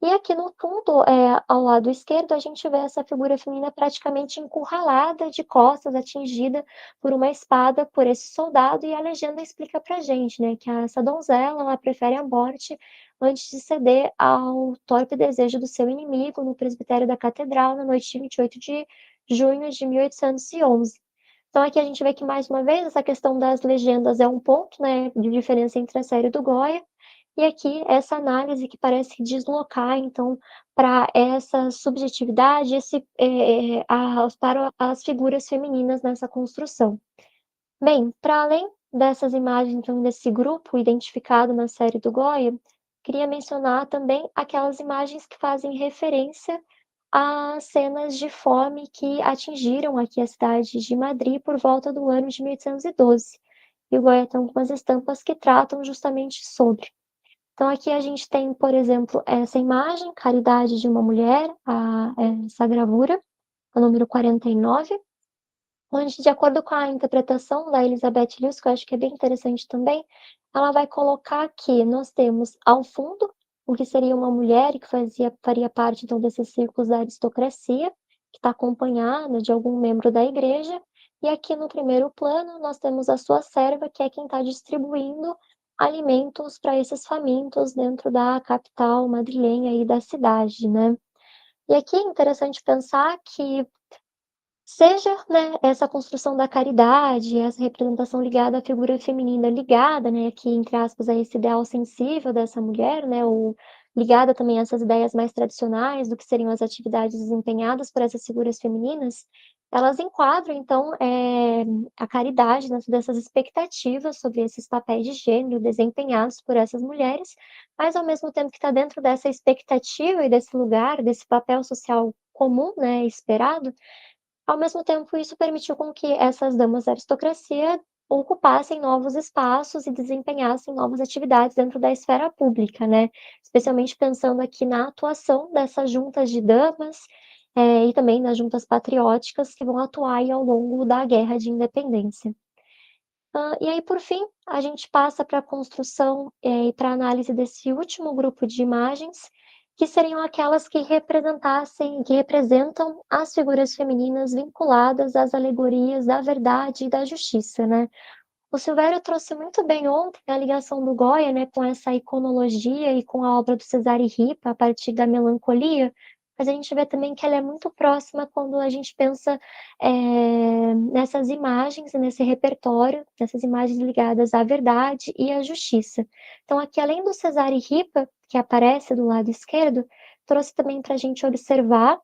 E aqui no fundo, ao lado esquerdo, a gente vê essa figura feminina praticamente encurralada, de costas, atingida por uma espada por esse soldado, e a legenda explica pra gente, né, que essa donzela, ela prefere a morte antes de ceder ao torpe desejo do seu inimigo no presbitério da catedral na noite de 28 de junho de 1811. Então aqui a gente vê que mais uma vez essa questão das legendas é um ponto, né, de diferença entre a série do Goya, e aqui essa análise que parece deslocar então para essa subjetividade, para as figuras femininas nessa construção. Bem, para além dessas imagens, então, desse grupo identificado na série do Goya, queria mencionar também aquelas imagens que fazem referência às cenas de fome que atingiram aqui a cidade de Madrid por volta do ano de 1812. E o Goya tem algumas estampas que tratam justamente sobre. Então aqui a gente tem, por exemplo, essa imagem, Caridade de uma Mulher, essa gravura, a número 49, onde, de acordo com a interpretação da Elizabeth Lewis, que eu acho que é bem interessante também, ela vai colocar que nós temos ao fundo o que seria uma mulher e que faria parte então desses círculos da aristocracia, que está acompanhada de algum membro da igreja, e aqui no primeiro plano nós temos a sua serva, que é quem está distribuindo alimentos para esses famintos dentro da capital madrilenha e da cidade, né. E aqui é interessante pensar que seja, né, essa construção da caridade, essa representação ligada à figura feminina, ligada, né, aqui entre aspas, a esse ideal sensível dessa mulher, né, ou ligada também a essas ideias mais tradicionais do que seriam as atividades desempenhadas por essas figuras femininas, elas enquadram então, a caridade dentro dessas expectativas sobre esses papéis de gênero desempenhados por essas mulheres, mas ao mesmo tempo que está dentro dessa expectativa e desse lugar, desse papel social comum, né, esperado, ao mesmo tempo, isso permitiu com que essas damas da aristocracia ocupassem novos espaços e desempenhassem novas atividades dentro da esfera pública, né, especialmente pensando aqui na atuação dessas juntas de damas, e também nas juntas patrióticas que vão atuar aí ao longo da guerra de independência. E aí, por fim, a gente passa para a construção, e para a análise desse último grupo de imagens, que seriam aquelas que representam as figuras femininas vinculadas às alegorias da verdade e da justiça, né. O Silvério trouxe muito bem ontem a ligação do Goya, né, com essa iconologia e com a obra do Cesare Ripa, a partir da melancolia, mas a gente vê também que ela é muito próxima quando a gente pensa, nessas imagens e nesse repertório, nessas imagens ligadas à verdade e à justiça. Então aqui, além do Cesare Ripa, que aparece do lado esquerdo, trouxe também para a gente observar,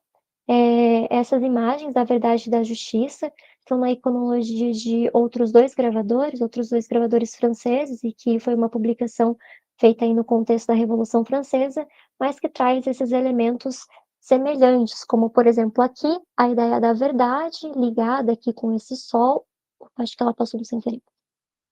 essas imagens da verdade e da justiça, então na iconologia de outros 2 gravadores franceses, e que foi uma publicação feita aí no contexto da Revolução Francesa, mas que traz esses elementos semelhantes, como por exemplo aqui, a ideia da verdade ligada aqui com esse sol, acho que ela passou no sem querer,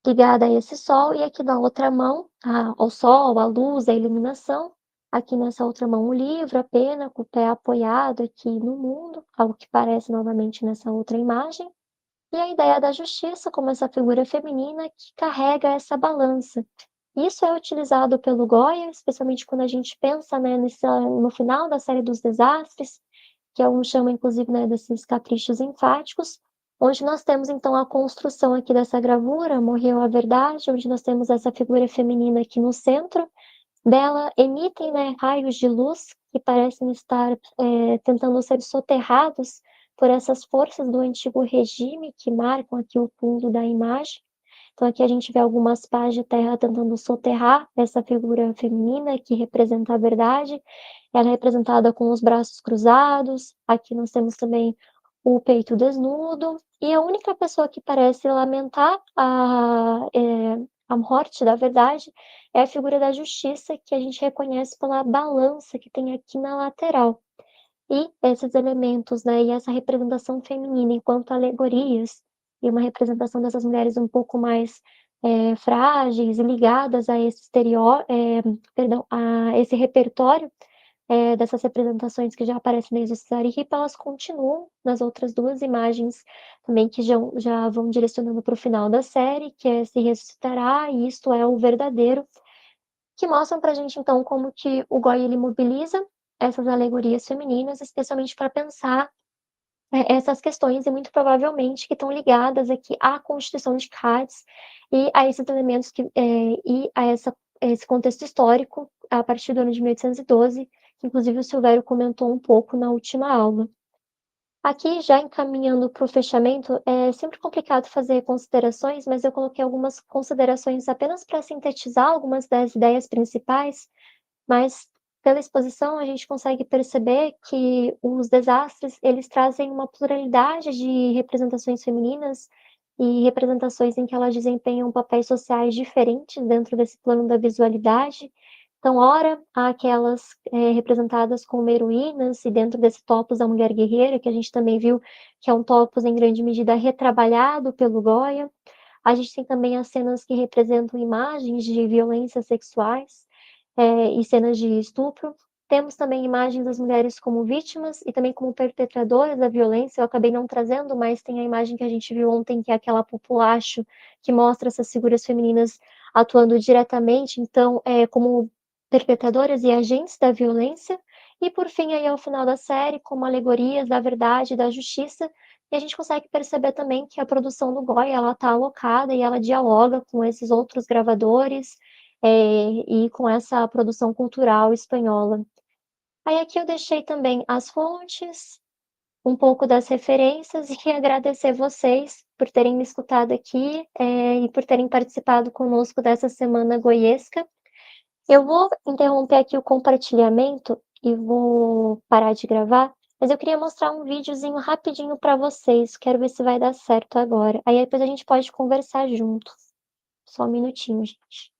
ligada a esse sol, e aqui na outra mão, ao sol, à luz, à iluminação, aqui nessa outra mão o livro, a pena, com o pé apoiado aqui no mundo, algo que parece novamente nessa outra imagem, e a ideia da justiça como essa figura feminina que carrega essa balança. Isso é utilizado pelo Goya, especialmente quando a gente pensa, né, no final da série dos desastres, que é um chama inclusive, né, desses caprichos enfáticos, onde nós temos então a construção aqui dessa gravura, Morreu a Verdade, onde nós temos essa figura feminina aqui no centro, dela emitem, né, raios de luz que parecem estar, tentando ser soterrados por essas forças do antigo regime que marcam aqui o fundo da imagem. Então aqui a gente vê algumas pás de terra tentando soterrar essa figura feminina que representa a verdade. Ela é representada com os braços cruzados, aqui nós temos também o peito desnudo, e a única pessoa que parece lamentar a morte da verdade é a figura da justiça, que a gente reconhece pela balança que tem aqui na lateral. E esses elementos, né, e essa representação feminina enquanto alegorias, e uma representação dessas mulheres um pouco mais, frágeis e ligadas a esse perdão, a esse repertório, dessas representações que já aparecem desde o Saaripe, elas continuam nas outras 2 imagens também que já vão direcionando para o final da série, que é "Se ressuscitará e isto é o verdadeiro", que mostram pra gente, então, como que o Goya ele mobiliza essas alegorias femininas, especialmente para pensar, essas questões e muito provavelmente que estão ligadas aqui à Constituição de Cádiz e a esses elementos e a esse contexto histórico a partir do ano de 1812, que inclusive o Silvério comentou um pouco na última aula. Aqui, já encaminhando para o fechamento, é sempre complicado fazer considerações, mas eu coloquei algumas considerações apenas para sintetizar algumas das ideias principais, mas pela exposição a gente consegue perceber que os desastres, eles trazem uma pluralidade de representações femininas e representações em que elas desempenham papéis sociais diferentes dentro desse plano da visualidade. Então, ora, há aquelas, representadas como heroínas e dentro desse topos da mulher guerreira, que a gente também viu que é um topos em grande medida retrabalhado pelo Goya. A gente tem também as cenas que representam imagens de violências sexuais, e cenas de estupro. Temos também imagens das mulheres como vítimas e também como perpetradoras da violência. Eu acabei não trazendo, mas tem a imagem que a gente viu ontem, que é aquela populacho, que mostra essas figuras femininas atuando diretamente, então, como perpetradoras e agentes da violência. E por fim, aí ao final da série, como alegorias da verdade e da justiça, e a gente consegue perceber também que a produção do Goya, ela está alocada e ela dialoga com esses outros gravadores, e com essa produção cultural espanhola. Aí aqui eu deixei também as fontes, um pouco das referências e agradecer vocês por terem me escutado aqui, e por terem participado conosco dessa semana goiesca. Eu vou interromper aqui o compartilhamento e vou parar de gravar, mas eu queria mostrar um videozinho rapidinho para vocês, quero ver se vai dar certo agora. Aí depois a gente pode conversar junto. Só um minutinho, gente.